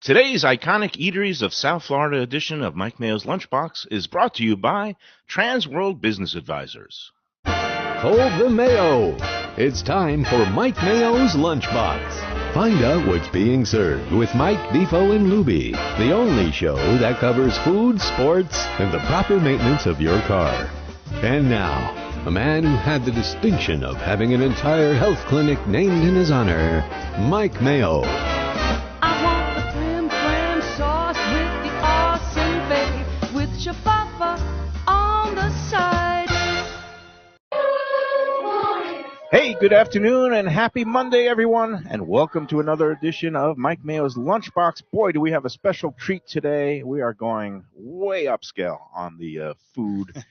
Today's iconic Eateries of South Florida edition of Mike Mayo's Lunchbox is brought to you by TransWorld Business Advisors. Hold the mayo. It's time for Mike Mayo's Lunchbox. Find out what's being served with Mike, Bifo, and Lubie, the only show that covers food, sports, and the proper maintenance of your car. And now, a man who had the distinction of having an entire health clinic named in his honor, Mike Mayo. I want the flim flam sauce with the awesome bake with shafafa on the side. Hey, good afternoon and happy Monday, everyone, and welcome to another edition of Mike Mayo's Lunchbox. Boy, do we have a special treat today. We are going way upscale on the food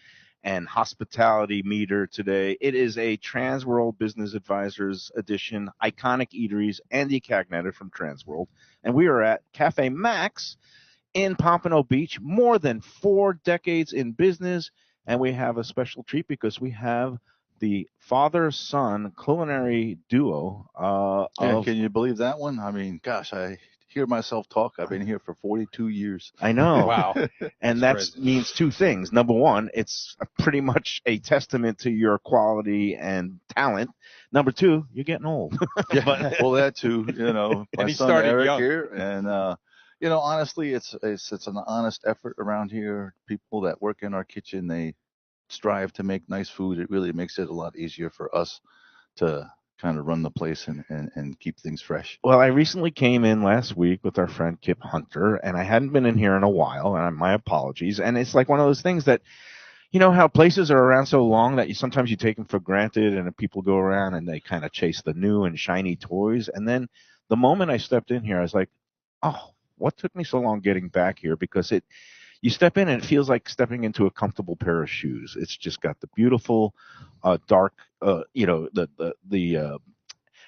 and hospitality meter today. It is a TransWorld Business Advisors edition, iconic eateries, Andy Cagnetta from TransWorld. And we are at Café Maxx in Pompano Beach, more than 4 decades in business. And we have a special treat because we have the father-son culinary duo. Can you believe that one? I mean, gosh, I hear myself talk. I've been here for 42 years. I know. Wow. And that means two things. Number one, it's pretty much a testament to your quality and talent. Number two, you're getting old. Yeah, well, that too. My he son started Eric young. here, and honestly, it's an honest effort around here. People that work in our kitchen, they strive to make nice food. It really makes it a lot easier for us to kind of run the place and keep things fresh. Well, I recently came in last week with our friend Kip Hunter, and I hadn't been in here in a while, and my apologies. And it's like one of those things that, you know how places are around so long that sometimes you take them for granted, and people go around and they kind of chase the new and shiny toys. And then the moment I stepped in here, I was like, oh, what took me so long getting back here? Because you step in and it feels like stepping into a comfortable pair of shoes. It's just got the beautiful, dark, the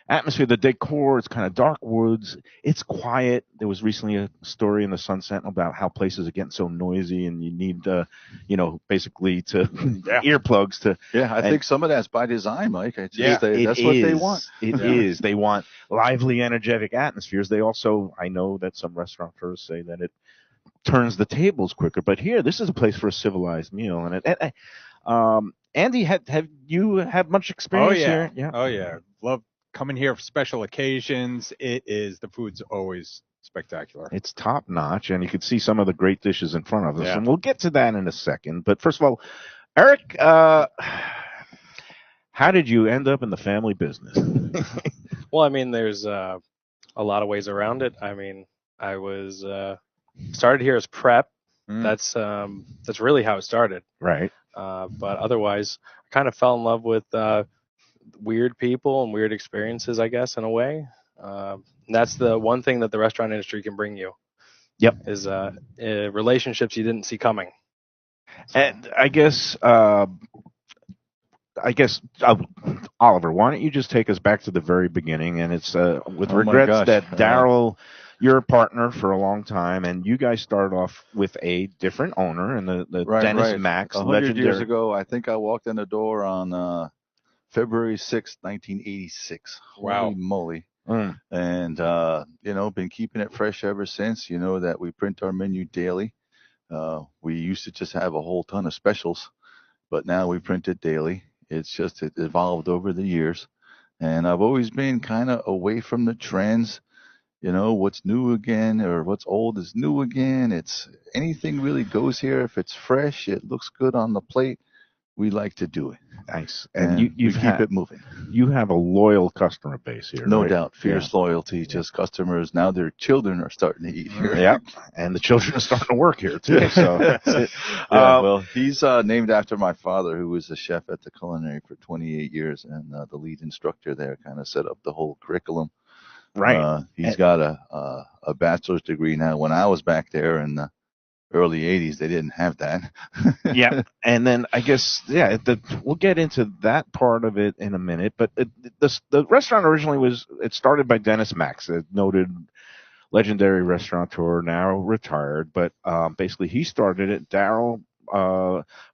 atmosphere, the decor. It's kind of dark woods. It's quiet. There was recently a story in the Sun Sentinel about how places are getting so noisy and you need, basically to earplugs to. Yeah, I think some of that's by design, Mike. That's what they want. It is. They want lively, energetic atmospheres. They also, I know that some restaurateurs say that it turns the tables quicker, but here, this is a place for a civilized meal. And Andy, have you had much experience here? Yeah. Oh yeah. Love coming here for special occasions. The food's always spectacular. It's top notch, and you can see some of the great dishes in front of us, Yeah. and we'll get to that in a second. But first of all, Eric, how did you end up in the family business? Well, I mean, there's a lot of ways around it. I mean, I was started here as prep. That's really how it started. Right. But otherwise, I kind of fell in love with weird people and weird experiences, I guess, in a way. And that's the one thing that the restaurant industry can bring you. Yep. Is relationships you didn't see coming. And I guess, Oliver, why don't you just take us back to the very beginning? And it's with regrets that Daryl, you're a partner for a long time, and you guys started off with a different owner, and the Dennis Maxx, 100 years ago. I think I walked in the door on February 6th, 1986. Wow. Holy moly. And, been keeping it fresh ever since. You know that we print our menu daily. We used to just have a whole ton of specials, but now we print it daily. It evolved over the years. And I've always been kind of away from the trends. What's new again or what's old is new again. It's anything really goes here. If it's fresh, it looks good on the plate, we like to do it. Nice. And you keep it moving. You have a loyal customer base here. No right? doubt. Fierce loyalty. Just customers. Now their children are starting to eat here. Yeah. And the children are starting to work here too. So that's it. Well, he's named after my father, who was a chef at the culinary for 28 years, and the lead instructor there kind of set up the whole curriculum. Right. He's got a bachelor's degree now. When I was back there in the early 80s, they didn't have that. Yeah. And then I guess, we'll get into that part of it in a minute. But the restaurant originally started by Dennis Maxx, a noted legendary restaurateur, now retired. But basically he started it. Daryl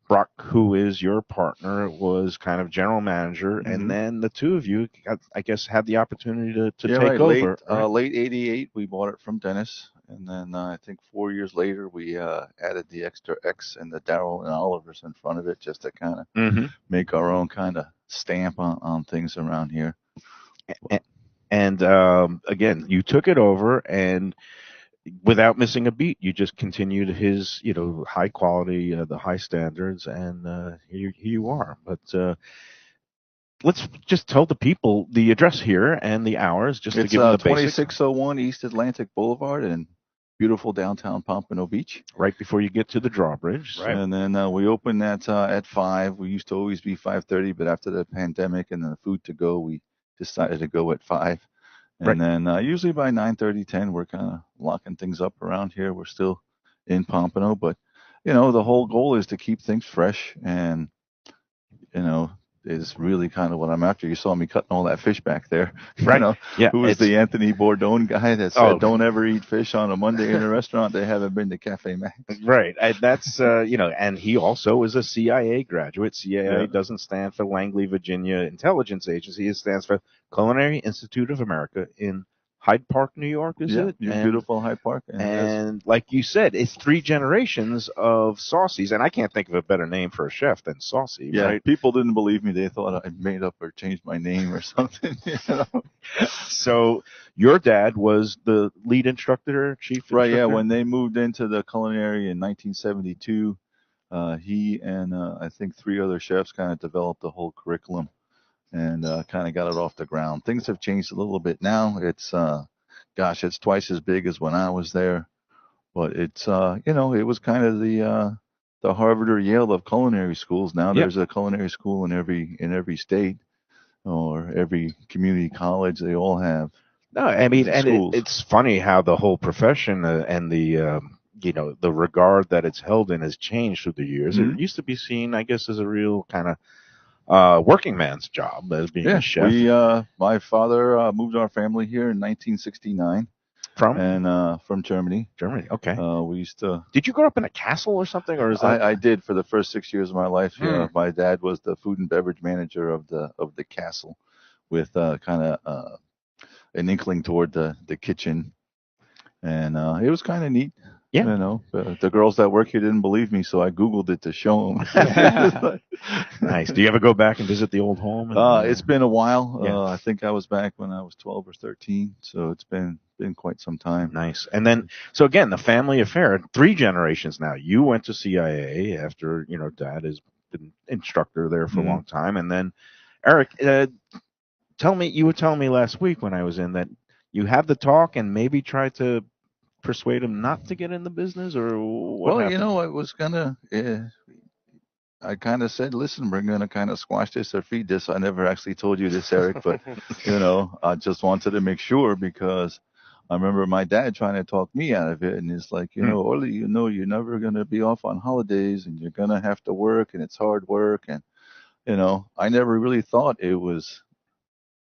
Brock, who is your partner, was kind of general manager, and then the two of you, I guess, had the opportunity to take over. Late '88, we bought it from Dennis, And then I think 4 years later, we added the extra X and the Darryl and Oliver's in front of it just to kind of Mm-hmm. make our own kind of stamp on things around here. And again, you took it over, and without missing a beat, you just continued his, high quality, the high standards, and here you are. But let's just tell the people the address here and the hours, just to It's give them the basics. 2601 East Atlantic Boulevard in beautiful downtown Pompano Beach. Right before you get to the drawbridge. Right. And then we open that at 5. We used to always be 5:30, but after the pandemic and the food to go, we decided to go at 5. And then usually by 9:30, 10, we're kind of locking things up around here. We're still in Pompano, but the whole goal is to keep things fresh, and is really kind of what I'm after. You saw me cutting all that fish back there. Right. Yeah. Who was the Anthony Bourdon guy that said, don't ever eat fish on a Monday in a restaurant? They haven't been to Café Maxx. Right. And that's, and he also is a CIA graduate. CIA doesn't stand for Langley, Virginia Intelligence Agency. It stands for Culinary Institute of America in Hyde Park, New York, is it? Beautiful Hyde Park. And like you said, it's 3 generations of Saucys, and I can't think of a better name for a chef than Saucy. Yeah, right? People didn't believe me. They thought I made up or changed my name or something. So your dad was the lead instructor, chief instructor? Right, yeah. When they moved into the culinary in 1972, he and I think 3 other chefs kind of developed the whole curriculum and kind of got it off the ground. Things have changed a little bit now. It's, it's twice as big as when I was there. But it's, it was kind of the Harvard or Yale of culinary schools. Now there's a culinary school in every state or every community college. They all have. No, I mean, and it's funny how the whole profession and the the regard that it's held in has changed through the years. Mm-hmm. It used to be seen, I guess, as a real kind of working man's job as being a chef. My father moved our family here in 1969 from Germany. Germany, okay. We used to. Did you grow up in a castle or something, or is that? I did for the first 6 years of my life. Yeah, my dad was the food and beverage manager of the castle, with kind of an inkling toward the kitchen, and it was kind of neat. Yeah. The girls that work here didn't believe me, so I Googled it to show them. Nice. Do you ever go back and visit the old home? It's been a while. Yeah. I think I was back when I was 12 or 13, so it's been quite some time. Nice. And then, so again, the family affair, 3 generations now. You went to CIA after, Dad has been instructor there for a long time. And then, Eric, you were telling me last week when I was in that you have the talk and maybe try to persuade him not to get in the business, or what happened? I was gonna. I kind of said, "Listen, we're gonna kind of squash this or feed this." I never actually told you this, Eric, but I just wanted to make sure, because I remember my dad trying to talk me out of it, and it's like, Oli, you're never gonna be off on holidays, and you're gonna have to work, and it's hard work, and I never really thought it was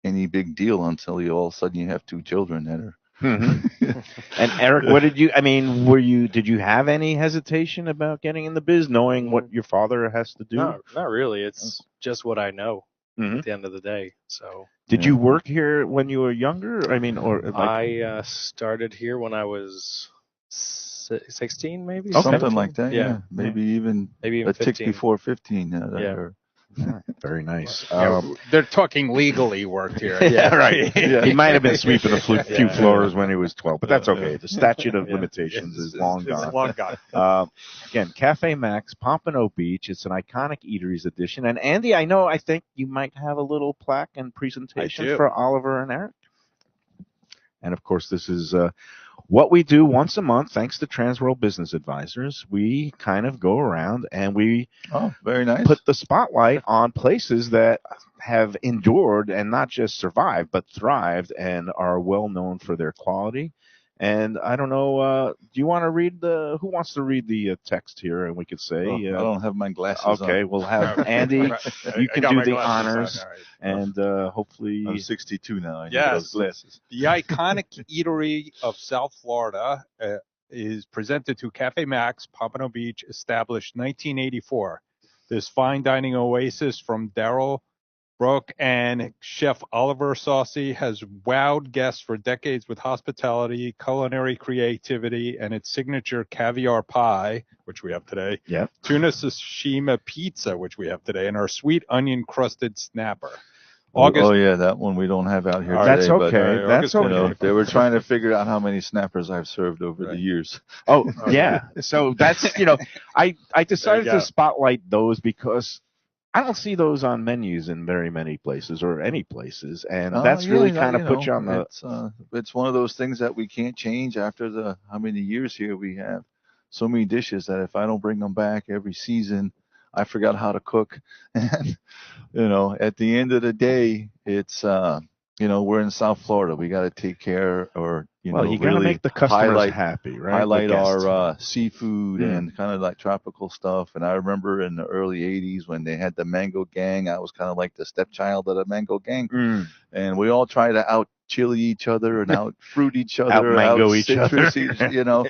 any big deal until all of a sudden you have 2 children that are. Mm-hmm. And Eric, did you have any hesitation about getting in the biz, knowing what your father has to do? No, not really. It's just what I know at the end of the day. So, did you work here when you were younger? I mean, I started here when I was 16, maybe something 17? like that. Yeah, maybe even a 15. tick before 15. Yeah. Very nice. They're talking legally worked here. Yeah, right. Yeah. He might have been sweeping a few floors when he was 12, but that's okay. The statute of limitations is long gone. It's long gone. Again, Café Maxx, Pompano Beach. It's an iconic Eateries edition. And Andy, I think you might have a little plaque and presentation for Oliver and Eric. And of course, this is what we do once a month, thanks to TransWorld Business Advisors. We kind of go around and we very nice. Put the spotlight on places that have endured and not just survived, but thrived and are well known for their quality. And I don't know, do you want to read who wants to read the text here? And we could say, I don't have my glasses on. Okay, we'll have Andy. You can do the honors. On, right. And hopefully. I'm 62 now. I need yes. those glasses. The iconic eatery of South Florida is presented to Café Maxx, Pompano Beach, established 1984. This fine dining oasis from Darryl Brooke, and Chef Oliver Saucy has wowed guests for decades with hospitality, culinary creativity, and its signature caviar pie, which we have today, Yep. tuna sashimi pizza, which we have today, and our sweet onion crusted snapper. Oh yeah, that one we don't have out here today. That's okay. But, That's you know, okay. they were trying to figure out how many snappers I've served over the years. Oh, yeah. So that's, you know, I decided go. to spotlight those because I don't see those on menus in very many places or any places. And that's really kind of put you on the... It's one of those things that we can't change after how many years here we have. So many dishes that if I don't bring them back every season, I forgot how to cook. And, you know, at the end of the day, it's, you know, we're in South Florida. We got to take care or, you know, you got to really make the customers happy, right? highlight our seafood and kind of like tropical stuff. And I remember in the early 80s when they had the mango gang, I was kind of like the stepchild of the mango gang. And we all try to out chili each other and out fruit each other, out mango each other, you know.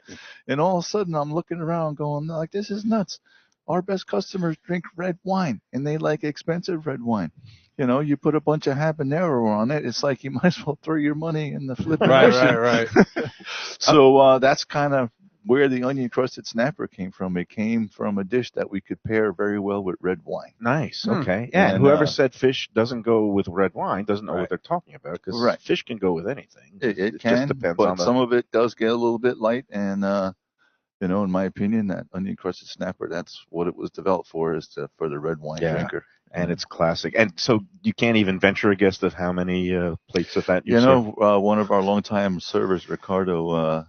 And all of a sudden I'm looking around going like, this is nuts. Our best customers drink red wine and they like expensive red wine. You know, you put a bunch of habanero on it, it's like you might as well throw your money in the flipping ocean. Right. So that's kind of where the onion crusted snapper came from. It came from a dish that we could pair very well with red wine. Nice. Okay. Yeah. And whoever said fish doesn't go with red wine doesn't know what they're talking about because fish can go with anything. It can, just depends but on some of it does get a little bit light. And, you know, in my opinion, that onion crusted snapper, that's what it was developed for, for the red wine drinker. And it's classic. And so you can't even venture a guess of how many plates of that you serve? One of our longtime servers, Ricardo,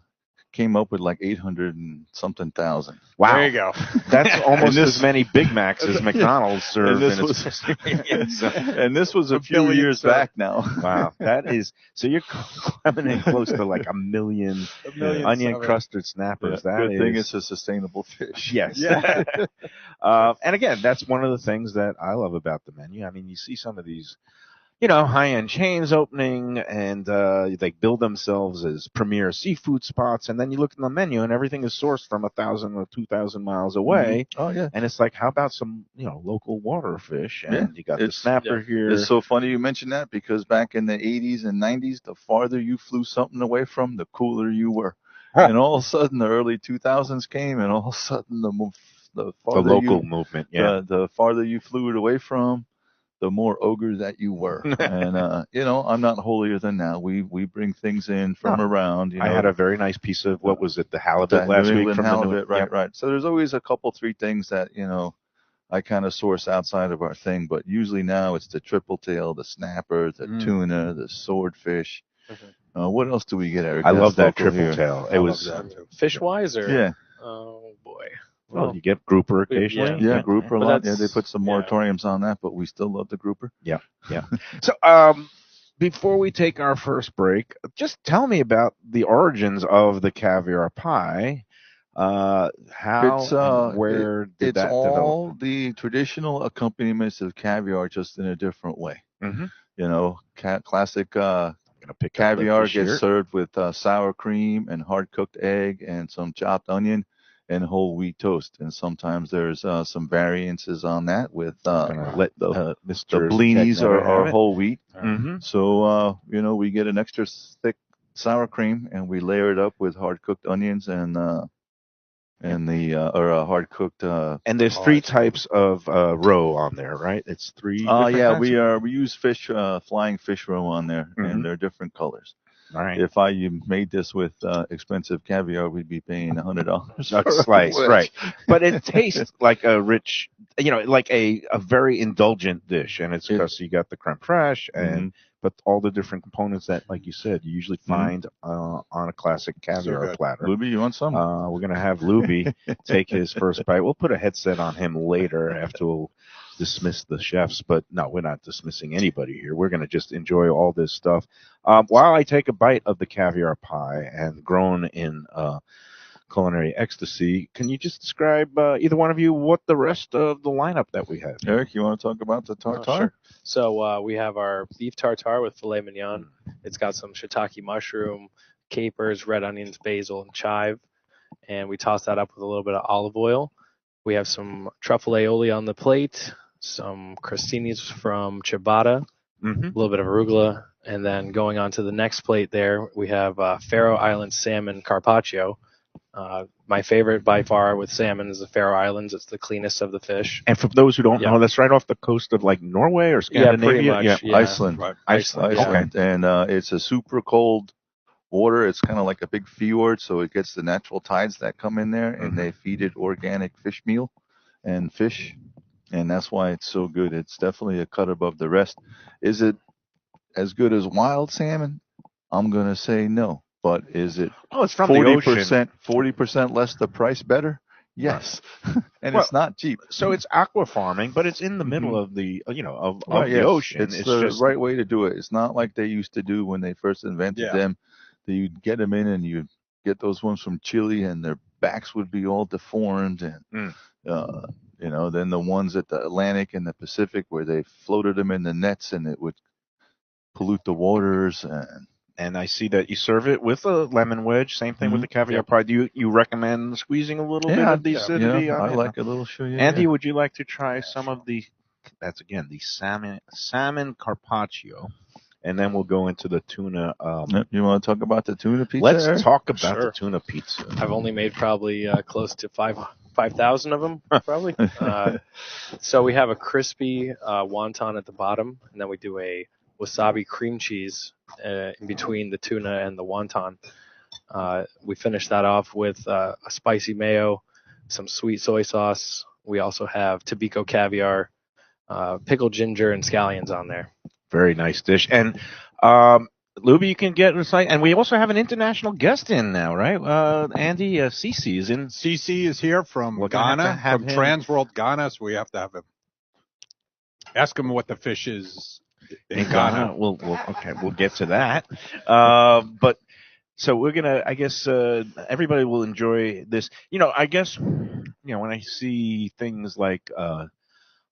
came up with like 800 and something thousand. Wow. There you go. That's almost as many Big Macs as McDonald's served. And this was a few years back now. Wow. That is, so you're coming in close to like a million onion crusted snappers. Yeah, good thing it's a sustainable fish. Yes. Yeah. And again, that's one of the things that I love about the menu. I mean, you see some of these, you know, high-end chains opening, and they build themselves as premier seafood spots, and then you look at the menu, and everything is sourced from 1,000 or 2,000 miles away. Oh, yeah. And it's like, how about some, you know, local water fish? And you got the snapper here. It's so funny you mention that because back in the 80s and 90s, the farther you flew something away from, the cooler you were. And all of a sudden, the early 2000s came, and all of a sudden, the local movement, the farther you flew it away from, the more ogre that you were. And, you know, I'm not holier than thou. We bring things in from around. You know. I had a very nice piece of, what was it, the halibut last week? From halibut, right. So there's always a couple, three things that, you know, I kind of source outside of our thing. But usually now it's the triple tail, the snapper, the tuna, the swordfish. What else do we get, Eric? I love that triple tail. It was fish-wise or? Yeah. Oh, boy. Well, you get grouper occasionally. Yeah, grouper a lot. Yeah, they put some moratoriums on that, but we still love the grouper. Yeah. So, before we take our first break, just tell me about the origins of the caviar pie. Where did that all develop? The traditional accompaniments of caviar, just in a different way. Mm-hmm. You know, classic caviar gets served with sour cream and hard-cooked egg and some chopped onion and whole wheat toast. And sometimes there's some variances on that with the blinis are whole wheat. Mm-hmm. So, you know, we get an extra thick sour cream and we layer it up with hard-cooked onions and hard cooked. And there's three types of roe on there, right? It's three. Yeah, we use fish, flying fish roe on there, and they're different colors. All right. If you made this with expensive caviar, we'd be paying $100 a slice, right? But it tastes like a rich, you know, like a very indulgent dish, and it's because you got the creme fraiche and. But all the different components that, like you said, you usually find on a classic caviar platter. Lubie, you want some? We're going to have Lubie take his first bite. We'll put a headset on him later after we'll dismiss the chefs. But no, we're not dismissing anybody here. We're going to just enjoy all this stuff. While I take a bite of the caviar pie and grown in culinary ecstasy, can you just describe, either one of you, what the rest of the lineup that we have? Eric, you want to talk about the tartare? Sure. So we have our beef tartare with filet mignon. It's got some shiitake mushroom, capers, red onions, basil, and chive. And we toss that up with a little bit of olive oil. We have some truffle aioli on the plate, some crostinis from ciabatta, Mm-hmm. a little bit of arugula, and then going on to the next plate there, we have Faroe Island salmon carpaccio. My favorite by far with salmon is the Faroe Islands. It's the cleanest of the fish. And for those who don't Yeah. know, that's right off the coast of like Norway or Yeah, Scandinavia. pretty much. Yeah. Iceland. Right. Iceland. Yeah. Okay. And it's a super cold water. It's kind of like a big fjord, so it gets the natural tides that come in there, and they feed it organic fish meal and fish, and that's why it's so good. It's definitely a cut above the rest. Is it as good as wild salmon? I'm gonna say no. But is it Oh, it's from the ocean. 40% less the price better? Yes. And Well, it's not cheap. So it's aqua farming, but it's in the middle of the of the yes. ocean. It's the just right way to do it. It's not like they used to do when they first invented them. That you'd get them in and you'd get those ones from Chile and their backs would be all deformed. And, then the ones at the Atlantic and the Pacific where they floated them in the nets and it would pollute the waters. And I see that you serve it with a lemon wedge. Same thing with the caviar pie. Do you recommend squeezing a little bit of the acidity on I it? like a little sugar. Andy, would you like to try some of the? That's again the salmon carpaccio, and then we'll go into the tuna. You want to talk about the tuna pizza? Let's talk about the Sure. tuna pizza. I've only made probably close to 5,000 of them, probably. So we have a crispy wonton at the bottom, and then we do a wasabi cream cheese in between the tuna and the wonton. We finish that off with a spicy mayo, some sweet soy sauce. We also have Tobiko caviar, pickled ginger, and scallions on there. Very nice dish. And Lubie, you can get recite. And we also have an international guest in now, right? Andy Cece is in. CC is here from We're gonna Ghana, have from him. TransWorld Ghana, so we have to have him. Ask him what the fish is in Ghana. We'll get to that. But so we're gonna. I guess everybody will enjoy this. I guess when I see things like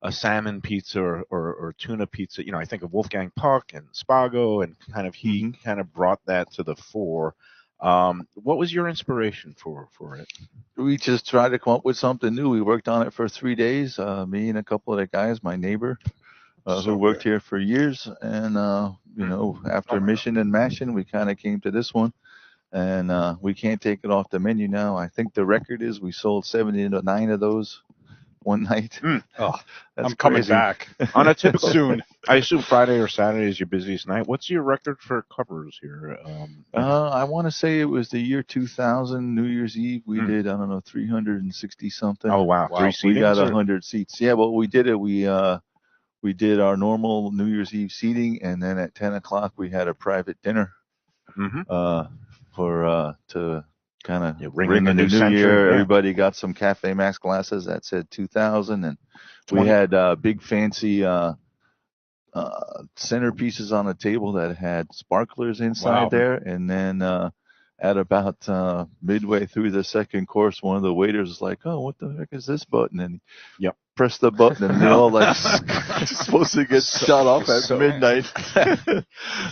a salmon pizza or tuna pizza, I think of Wolfgang Puck and Spago, and kind of he kind of brought that to the fore. What was your inspiration for it? We just tried to come up with something new. We worked on it for 3 days. Me and a couple of the guys, my neighbor, who worked here for years, and after mission and mashing, we kind of came to this one, and we can't take it off the menu now. I think the record is we sold 79 of those one night. Oh, That's I'm coming crazy. back On a typical soon. I assume Friday or Saturday is your busiest night. What's your record for covers here? I want to say it was the year 2000, New Year's Eve. We did, 360 something. Oh wow, Wow. 3 We got seatings, or- 100 seats. Yeah, well, we did it. We did our normal New Year's Eve seating, and then at 10 o'clock we had a private dinner to kind of ring ring in in the the new new century, year. yeah. Everybody got some Café Maxx glasses that said 2000, and we had big fancy centerpieces on the table that had sparklers inside Wow. there, and then at about midway through the second course, one of the waiters was like, "Oh, what the heck is this button?" And Yep. press the button, and they're all like supposed to get shut off at midnight.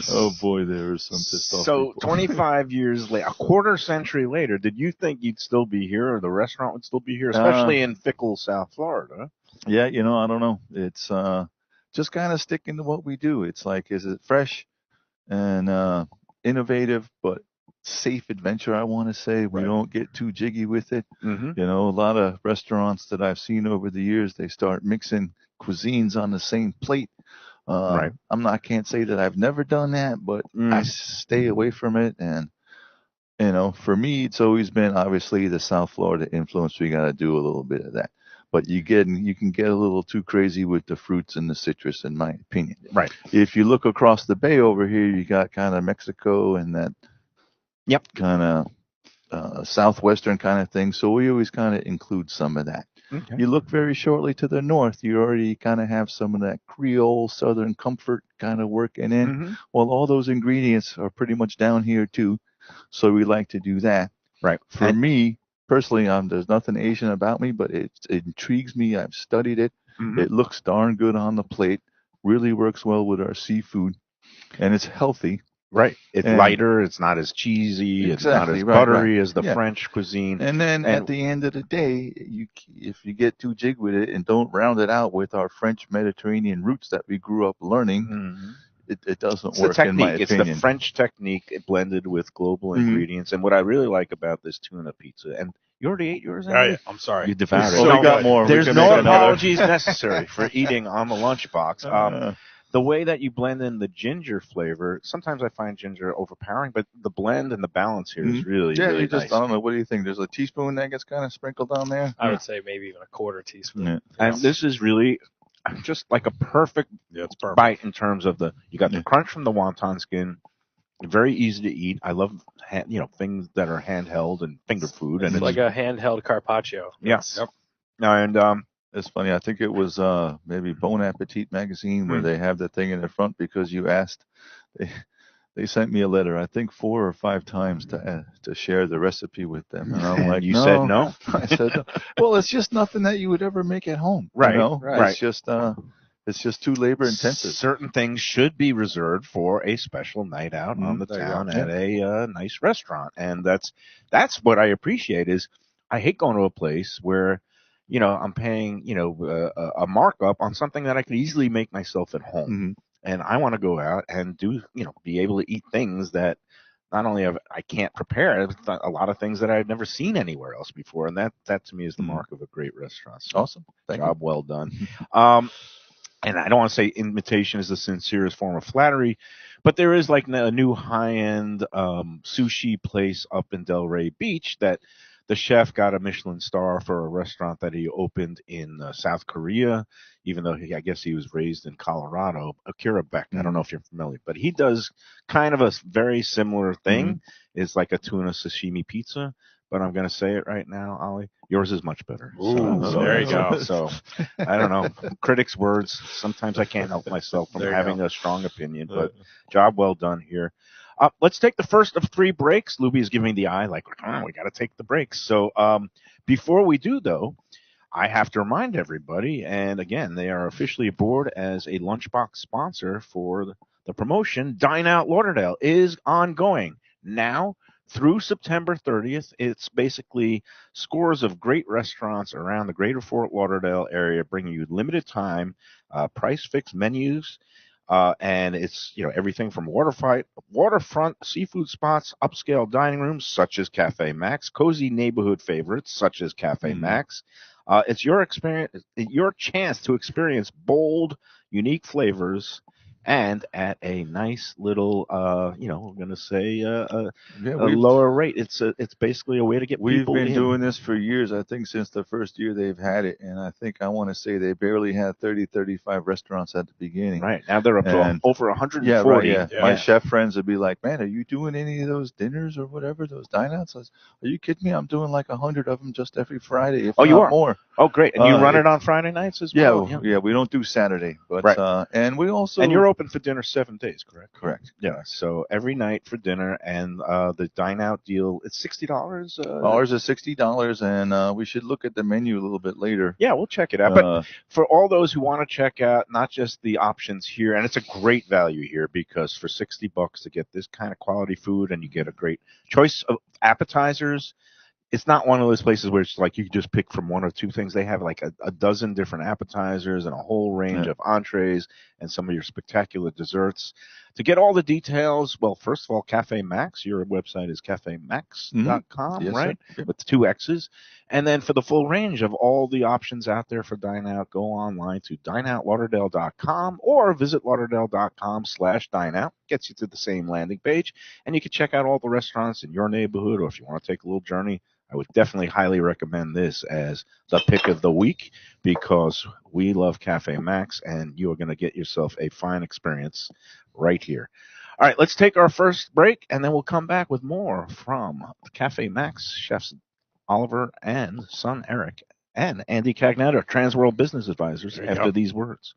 Oh boy, there was some pissed off So people. 25 years later, a quarter century later, did you think you'd still be here, or the restaurant would still be here, especially in fickle South Florida? Yeah, I don't know. It's just kind of sticking to what we do. It's like, is it fresh and innovative, but safe adventure, I want to say. We don't get too jiggy with it. Mm-hmm. A lot of restaurants that I've seen over the years, they start mixing cuisines on the same plate. Can't say that I've never done that, but I stay away from it. And, for me, it's always been obviously the South Florida influence. We got to do a little bit of that. But you can get a little too crazy with the fruits and the citrus, in my opinion. Right. If you look across the bay over here, you got kind of Mexico and that kind of southwestern kind of thing. So we always kind of include some of that. Okay. You look very shortly to the north, you already kind of have some of that Creole Southern comfort kind of working in. Mm-hmm. Well, all those ingredients are pretty much down here too. So we like to do that. Right. For me, personally, there's nothing Asian about me, but it intrigues me. I've studied it. Mm-hmm. It looks darn good on the plate. Really works well with our seafood, and it's healthy. Right. It's And- lighter. It's not as cheesy. It's not Exactly, as right, buttery right. as the Yeah. French cuisine. And then And- at the end of the day, if you get too jig with it and don't round it out with our French Mediterranean roots that we grew up learning, Mhm. it doesn't It's the work in my technique. It's opinion. the French technique blended with global Mhm. ingredients. And what I really like about this tuna pizza, and you already ate yours, Oh, Andy? yeah, I'm sorry. You devoured it. Well, So we got more. We there's can no make another. apologies necessary for eating on the lunchbox. The way that you blend in the ginger flavor, sometimes I find ginger overpowering, but the blend and the balance here is really, yeah, really you just, nice. I don't know, what do you think? There's a teaspoon that gets kind of sprinkled on there? I would say maybe even a quarter teaspoon. Yeah. And this is really just like a perfect Yeah, it's perfect. bite in terms of you got the Yeah. crunch from the wonton skin, very easy to eat. I love things that are handheld and finger food, and It's like a handheld carpaccio. yes, Yep. and It's funny. I think it was maybe Bon Appetit magazine where they have the thing in the front because you asked. They sent me a letter, I think 4 or 5 times to share the recipe with them, and I'm and like, you no. said no. I said no. Well, it's just nothing that you would ever make at home. Right, You know? right. It's just too labor intensive. Certain things should be reserved for a special night out on the There you town go. at a nice restaurant, and that's what I appreciate. Is I hate going to a place where I'm paying a markup on something that I could easily make myself at home. Mhm. And I want to go out and do, be able to eat things that not only I can't prepare, but a lot of things that I've never seen anywhere else before. And that to me is the mark of a great restaurant. So Awesome. Thank job well done. And I don't want to say imitation is the sincerest form of flattery, but there is like a new high-end sushi place up in Delray Beach that the chef got a Michelin star for a restaurant that he opened in South Korea, even though I guess he was raised in Colorado. Akira Beck, I don't know if you're familiar, but he does kind of a very similar thing. It's like a tuna sashimi pizza, but I'm going to say it right now, Ollie. Yours is much better. Ooh, there you go. So I don't know. Critics' words. Sometimes I can't help myself from There you having a strong opinion, but job well done here. Let's take the first of 3 breaks. Lubie is giving the eye like, we got to take the breaks. So before we do, though, I have to remind everybody, and again, they are officially aboard as a Lunchbox sponsor for the promotion. Dine Out Lauderdale is ongoing now through September 30th. It's basically scores of great restaurants around the greater Fort Lauderdale area bringing you limited time, price-fixed menus. And it's everything from waterfront seafood spots, upscale dining rooms such as Café Maxx, cozy neighborhood favorites such as Café Maxx. It's your chance to experience bold, unique flavors, and at a nice little, we're going to say a lower rate. It's basically a way to get We've people been in. doing this for years, I think since the first year they've had it, and I want to say they barely had 35 restaurants at the beginning. Right, now they're up to over 140. Yeah, right, yeah. Yeah. My chef friends would be like, man, are you doing any of those dinners or whatever, those dine-outs? I was, are you kidding me? I'm doing like 100 of them just every Friday, if you not are? more. Oh, great. And you run it on Friday nights as well? Yeah, we don't do Saturday. But Right. And we also... And you're open for dinner 7 days, correct? Correct. Yeah, so every night for dinner, and the Dine Out deal, it's $60? Ours is $60, and we should look at the menu a little bit later. Yeah, we'll check it out. But for all those who want to check out not just the options here, and it's a great value here because for $60 to get this kind of quality food and you get a great choice of appetizers, it's not one of those places where it's like you can just pick from 1 or 2 things. They have like a dozen different appetizers and a whole range of entrees and some of your spectacular desserts. To get all the details, well, first of all, Café Maxx, your website is cafemax.com, Yes, right? sir. With 2 X's. And then for the full range of all the options out there for Dine Out, go online to dineoutlauderdale.com or visit lauderdale.com/dineout. Gets you to the same landing page. And you can check out all the restaurants in your neighborhood, or if you want to take a little journey, I would definitely highly recommend this as the pick of the week because we love Café Maxx, and you are going to get yourself a fine experience right here. All right, let's take our first break, and then we'll come back with more from Café Maxx chefs Oliver and son Eric and Andy Cagnetta, TransWorld Business Advisors, after these words.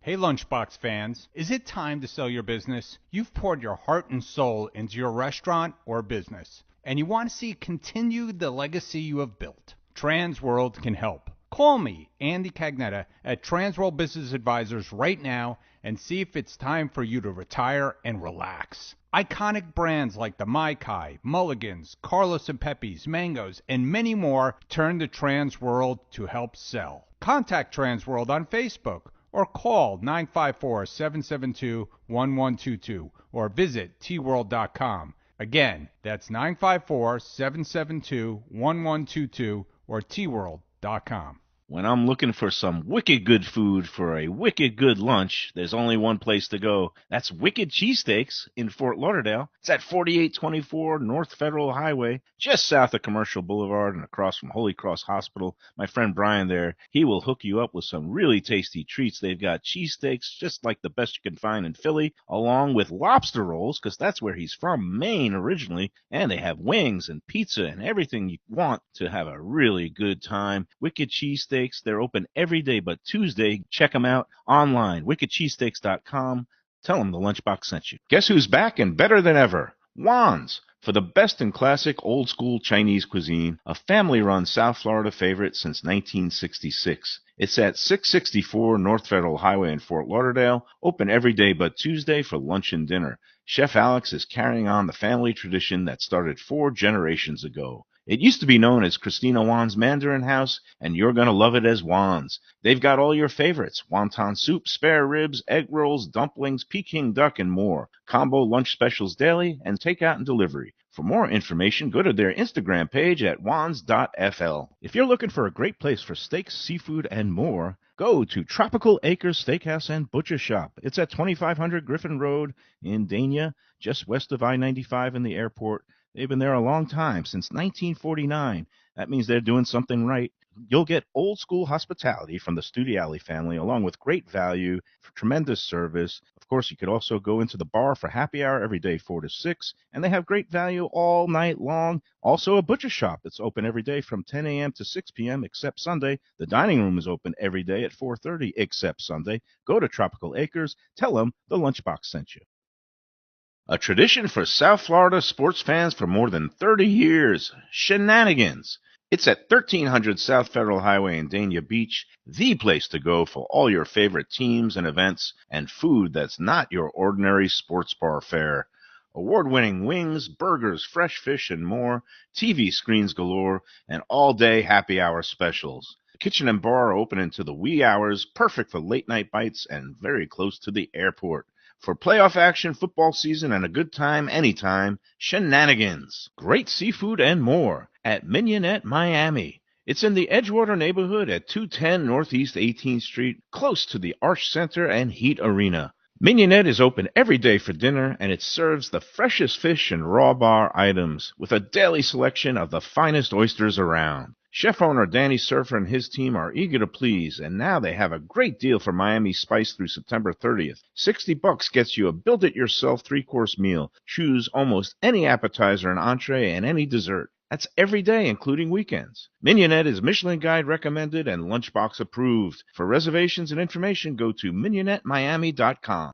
Hey Lunchbox fans, is it time to sell your business? You've poured your heart and soul into your restaurant or business, and you want to see continue the legacy you have built. TransWorld can help. Call me, Andy Cagnetta, at TransWorld Business Advisors right now and see if it's time for you to retire and relax. Iconic brands like the Mai Kai, Mulligans, Carlos and Pepe's, Mangoes, and many more turn to TransWorld to help sell. Contact TransWorld on Facebook or call 954-772-1122 or visit tworld.com. Again, that's 954-772-1122 or tworld.com. When I'm looking for some wicked good food for a wicked good lunch, there's only one place to go. That's Wicked Cheesesteaks in Fort Lauderdale. It's at 4824 North Federal Highway, just south of Commercial Boulevard and across from Holy Cross Hospital. My friend Brian there, he will hook you up with some really tasty treats. They've got cheesesteaks just like the best you can find in Philly, along with lobster rolls, because that's where he's from, Maine originally. And they have wings and pizza and everything you want to have a really good time. Wicked Cheesesteaks. They're open every day but Tuesday. Check them out online, wickedcheesesteaks.com. Tell them the Lunchbox sent you. Guess who's back and better than ever? Juan's. For the best in classic old-school Chinese cuisine, a family-run South Florida favorite since 1966. It's at 664 North Federal Highway in Fort Lauderdale, open every day but Tuesday for lunch and dinner. Chef Alex is carrying on the family tradition that started 4 generations ago. It used to be known as Christina Juan's Mandarin House, and you're going to love it as Juan's. They've got all your favorites: wonton soup, spare ribs, egg rolls, dumplings, Peking duck, and more. Combo lunch specials daily and takeout and delivery. For more information, go to their Instagram page at wans.fl. If you're looking for a great place for steaks, seafood, and more, go to Tropical Acres Steakhouse and Butcher Shop. It's at 2500 Griffin Road in Dania, just west of I-95 and the airport. They've been there a long time, since 1949. That means they're doing something right. You'll get old-school hospitality from the Studiali family, along with great value, tremendous service. Of course, you could also go into the bar for happy hour every day, 4 to 6, and they have great value all night long. Also, a butcher shop that's open every day from 10 a.m. to 6 p.m., except Sunday. The dining room is open every day at 4:30, except Sunday. Go to Tropical Acres. Tell them the Lunchbox sent you. A tradition for South Florida sports fans for more than 30 years. Shenanigans. It's at 1300 South Federal Highway in Dania Beach, the place to go for all your favorite teams and events and food that's not your ordinary sports bar fare. Award-winning wings, burgers, fresh fish, and more, TV screens galore, and all-day happy hour specials. The kitchen and bar are open into the wee hours, perfect for late-night bites and very close to the airport. For playoff action, football season, and a good time anytime, Shenanigans. Great seafood and more at Mignonette, Miami. It's in the Edgewater neighborhood at 210 Northeast 18th Street, close to the Arch Center and Heat Arena. Mignonette is open every day for dinner, and it serves the freshest fish and raw bar items with a daily selection of the finest oysters around. Chef owner Danny Surfer and his team are eager to please, and now they have a great deal for Miami Spice through September 30th. $60 gets you a build-it-yourself 3-course meal. Choose almost any appetizer and entree and any dessert. That's every day, including weekends. Mignonette is Michelin Guide recommended and Lunchbox approved. For reservations and information, go to mignonnettemiami.com.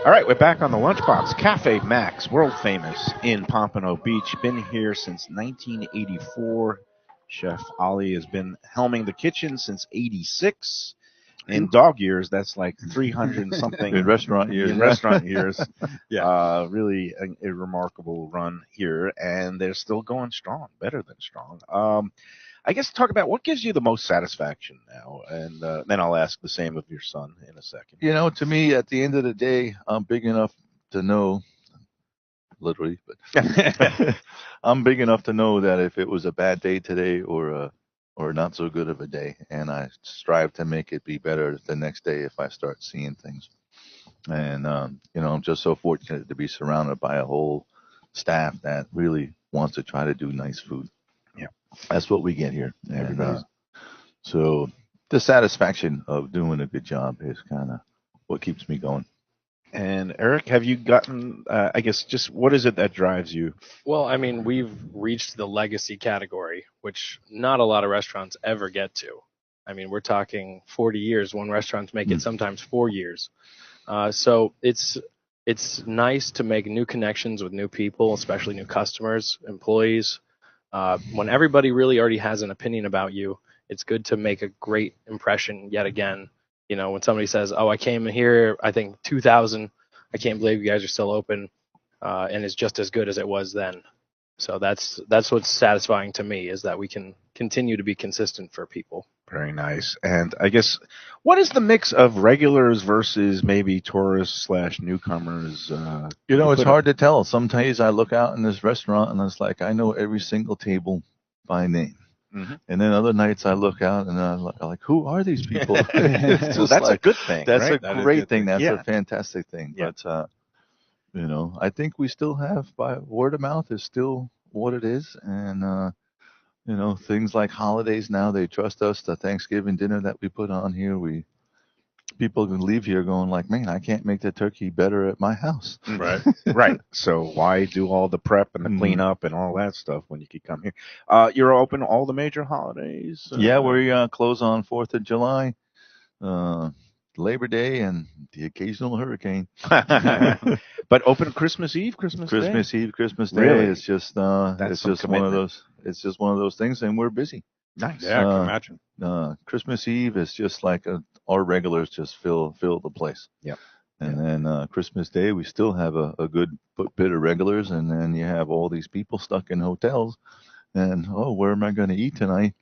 All right, we're back on the Lunchbox. Café Maxx, world famous in Pompano Beach. Been here since 1984. Chef Ali has been helming the kitchen since 86. In dog years, that's like 300 and something. In restaurant years. In restaurant years. Yeah. Really a remarkable run here, and they're still going strong, better than strong. I guess talk about what gives you the most satisfaction now, and then I'll ask the same of your son in a second. You know, to me, at the end of the day, I'm big enough to know, literally, but I'm big enough to know that if it was a bad day today or not so good of a day, and I strive to make it be better the next day if I start seeing things. And, you know, I'm just so fortunate to be surrounded by a whole staff that really wants to try to do nice food. Yeah. That's what we get here. And, so the satisfaction of doing a good job is kind of what keeps me going. And Eric, have you gotten, I guess, just what is it that drives you? Well, I mean, we've reached the legacy category, which not a lot of restaurants ever get to. I mean, we're talking 40 years when restaurants make it sometimes 4 years. So it's nice to make new connections with new people, especially new customers, employees. when everybody really already has an opinion about you, it's good to make a great impression yet again. You know, when somebody says, "Oh, I came in here, I think 2000. I can't believe you guys are still open," and it's just as good as it was then. So that's what's satisfying to me, is that we can continue to be consistent for people. Very nice. And I guess, what is the mix of regulars versus maybe tourists / newcomers? You know, it's hard to tell. Some days I look out in this restaurant and it's like I know every single table by name. Mm-hmm. And then other nights I look out and I'm like, who are these people? It's Well, just that's like, a good thing. that's right? a great thing. That's Yeah. a fantastic thing. Yeah. But, you know, I think we still have, by word of mouth is still what it is. And, you know, things like holidays now, they trust us. The Thanksgiving dinner that we put on here, people can leave here going like, man, I can't make the turkey better at my house. Right. Right. So why do all the prep and the cleanup and all that stuff when you can come here? You're open all the major holidays? Yeah, we close on 4th of July, Labor Day, and the occasional hurricane. But open Christmas Eve, Christmas Day? Eve, Christmas Day. Really? It's just That's it's some just one of commitment. those. It's just one of those things, and we're busy. Nice. Yeah, I can imagine. Christmas Eve is just like our regulars just fill the place. Yeah. And then Christmas Day, we still have a good bit of regulars, and then you have all these people stuck in hotels, and where am I going to eat tonight?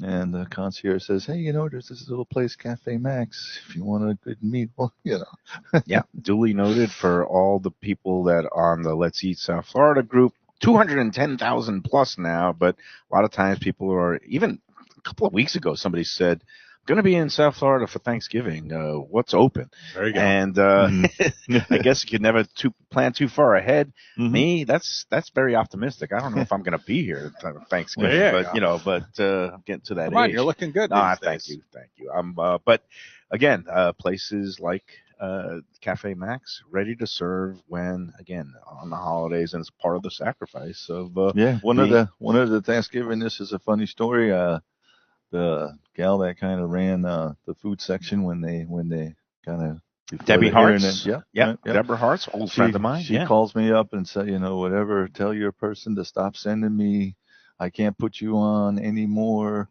And the concierge says, hey, you know, there's this little place, Café Maxx, if you want a good meal, you know. Yeah, duly noted for all the people that are on the Let's Eat South Florida group. 210,000 plus now, but a lot of times people are, even a couple of weeks ago, somebody said, I'm going to be in South Florida for Thanksgiving. What's open? There you go. And I guess you could never plan too far ahead. Mhm. Me, that's very optimistic. I don't know if I'm going to be here at Thanksgiving, Yeah, but yeah. you know, I'm getting to that Come on, age. you're looking good. No, these thank days. you. But again, places like Café Maxx ready to serve when, again, on the holidays, and it's part of the sacrifice of One of the Thanksgiving. This is a funny story. The gal that kind of ran the food section when they kind of Debbie Hart's. Yeah. Deborah Hart's, old friend of mine. She calls me up and said, you know, whatever, tell your person to stop sending me. I can't put you on anymore.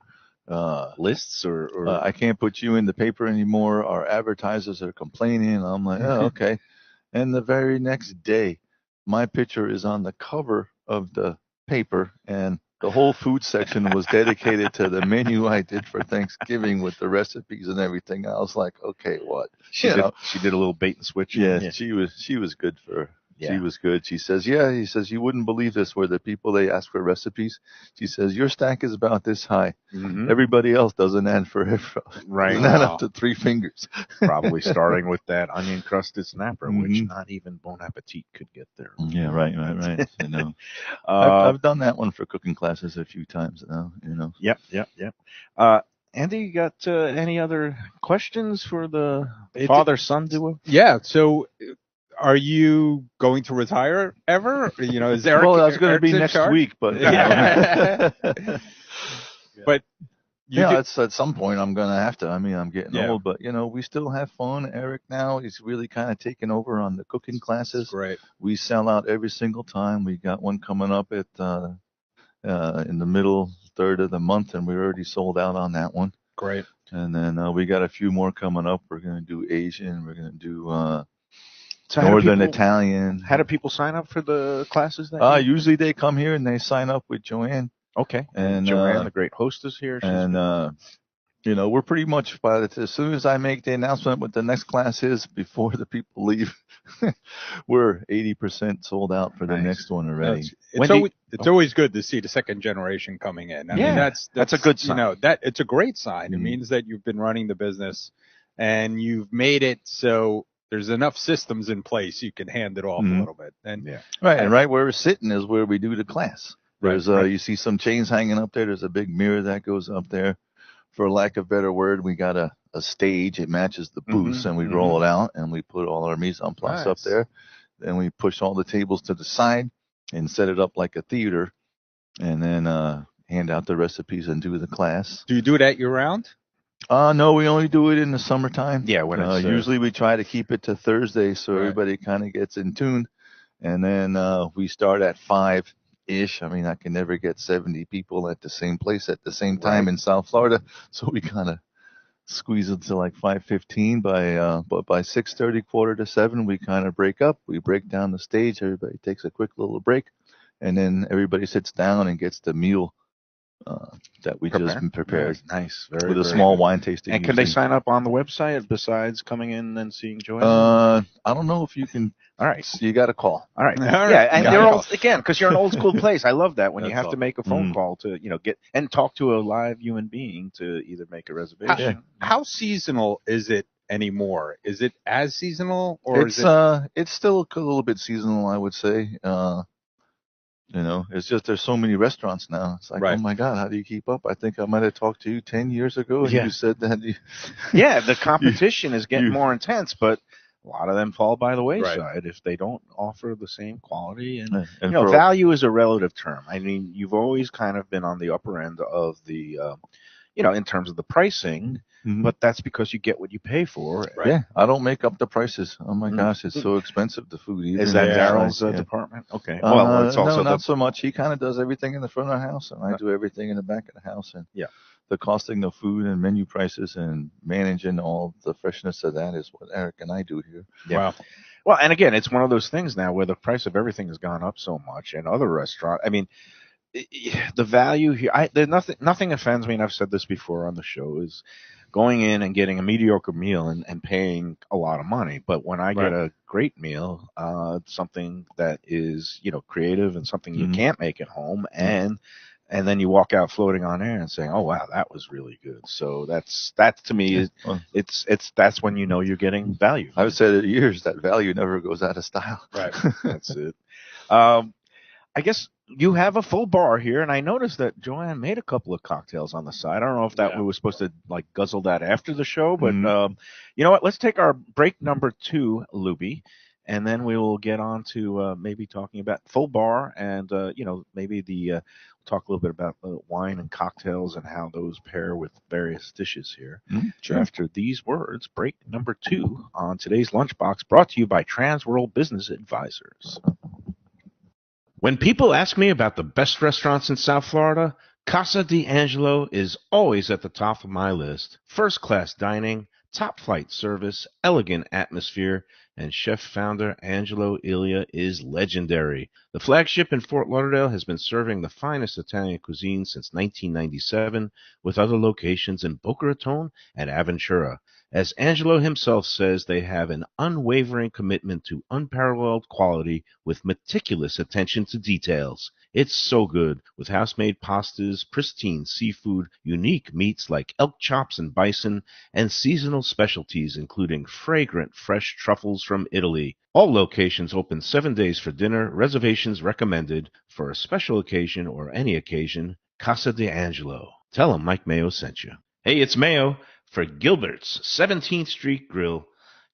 Lists or I can't put you in the paper anymore. Our advertisers are complaining. I'm like, oh, okay. And the very next day, my picture is on the cover of the paper, and the whole food section was dedicated to the menu I did for Thanksgiving with the recipes and everything. I was like, okay, what? she did a little bait and switch. Yeah, she was good for. Yeah. She was good. She says, he says, you wouldn't believe this, where the people, they ask for recipes. She says, your stack is about this high. Mhm. Everybody else doesn't add Right. up to 3 fingers. Probably starting with that onion crusted snapper, which Mhm. not even Bon Appetit could get there. Yeah, right. You know, Uh, I've done that one for cooking classes a few times now. You know. Yep. Andy, you got any other questions for the father-son duo? Yeah. So, are you going to retire ever? You know, is Eric? Well, that's going to be Eric's in next charge? week, but Yeah. But you yeah, do- it's at some point I'm going to have to. I mean, I'm getting Yeah. old, but you know, we still have fun. Eric now, he's really kind of taken over on the cooking classes. great. We sell out every single time. We got one coming up at in the middle third of the month, and we already sold out on that one. Great. And then we got a few more coming up. We're going to do Asian. We're going to do So how do Northern people- Italian. How do people sign up for the classes? That Usually they come here and they sign up with Joanne. okay. And Joanne, the great hostess here. And you know, we're pretty much as soon as I make the announcement what the next class is, before the people leave, we're 80% sold out for the Nice. next one already. It's always good to see the second generation coming in. I mean, Yeah, that's a good sign. You know, that it's a great sign. It Mhm. means that you've been running the business and you've made it so there's enough systems in place you can hand it off Mhm. a little bit. And Yeah. Right, and right where we're sitting is where we do the class. There's Right. you see some chains hanging up there. There's a big mirror that goes up there. For lack of a better word, we got a stage. It matches the booths, and we roll it out, and we put all our mise en place up Nice. there. Then we push all the tables to the side and set it up like a theater, and then hand out the recipes and do the class. do you do that year round? No, we only do it in the summertime. Yeah, when it's usually we try to keep it to Thursday so Right. everybody kind of gets in tune, and then we start at 5 ish. I mean, I can never get 70 people at the same place at the same time in South Florida, so we kind of squeeze it to like 5:15. But by 6:30, quarter to 7, we kind of break up. We break down the stage. Everybody takes a quick little break, and then everybody sits down and gets the meal that we just prepared. Nice, very with a very small good. wine tasting. And can they usually. sign up on the website besides coming in and seeing Joanne? I don't know if you can. All right. You got to call. All right. All right. Yeah, and Got they're it. all again because you're an old school place. I love that when you That's have to all. make a phone Mm. call to get and talk to a live human being to either make a reservation. How seasonal is it anymore? Is it as seasonal, or It's is it? it's still a little bit seasonal, I would say. It's just there's so many restaurants now. It's like, Right. oh my God, how do you keep up? I think I might have talked to you 10 years ago, and Yeah. you said that. Yeah, the competition is getting you- more intense, but a lot of them fall by the wayside if they don't offer the same quality. And And you know, for- value is a relative term. I mean, you've always kind of been on the upper end of the, in terms of the pricing, Mhm. but that's because you get what you pay for. Right. Yeah, I don't make up the prices. Oh my Mm. gosh, it's so expensive, the food. Is that Yeah. Daryl's Yeah. department? Okay. Well, it's also no, not so much. He kind of does everything in the front of the house, and I do everything in the back of the house. And Yeah. the costing of food and menu prices and managing all the freshness of that is what Eric and I do here. Yeah. Wow. Well, and again, it's one of those things now where the price of everything has gone up so much, and other restaurants. I mean, the value here. There's nothing offends me, and I've said this before on the show, is going in and getting a mediocre meal and paying a lot of money. But when I get a great meal, something that is creative and something you Mhm. can't make at home, and then you walk out floating on air and saying, "Oh wow, that was really good." So that to me is Well, that's when you know you're getting value. I've said it years that value never goes out of style. Right. That's it. I guess you have a full bar here, and I noticed that Joanne made a couple of cocktails on the side. I don't know if that we were supposed to guzzle that after the show, but you know what? Let's take our break number 2, Lubie, and then we will get on to maybe talking about full bar and maybe we'll talk a little bit about wine and cocktails and how those pair with various dishes here. Sure. After these words, break number 2 on today's Lunchbox, brought to you by TransWorld Business Advisors. When people ask me about the best restaurants in South Florida, Casa d'Angelo is always at the top of my list. First-class dining, top-flight service, elegant atmosphere, and chef-founder Angelo Ilia is legendary. The flagship in Fort Lauderdale has been serving the finest Italian cuisine since 1997, with other locations in Boca Raton and Aventura. As Angelo himself says, they have an unwavering commitment to unparalleled quality with meticulous attention to details. It's so good, with house-made pastas, pristine seafood, unique meats like elk chops and bison, and seasonal specialties including fragrant fresh truffles from Italy. All locations open 7 days for dinner. Reservations recommended. For a special occasion or any occasion, Casa d'Angelo. Tell them Mike Mayo sent you. Hey, it's Mayo for Gilbert's 17th Street Grill.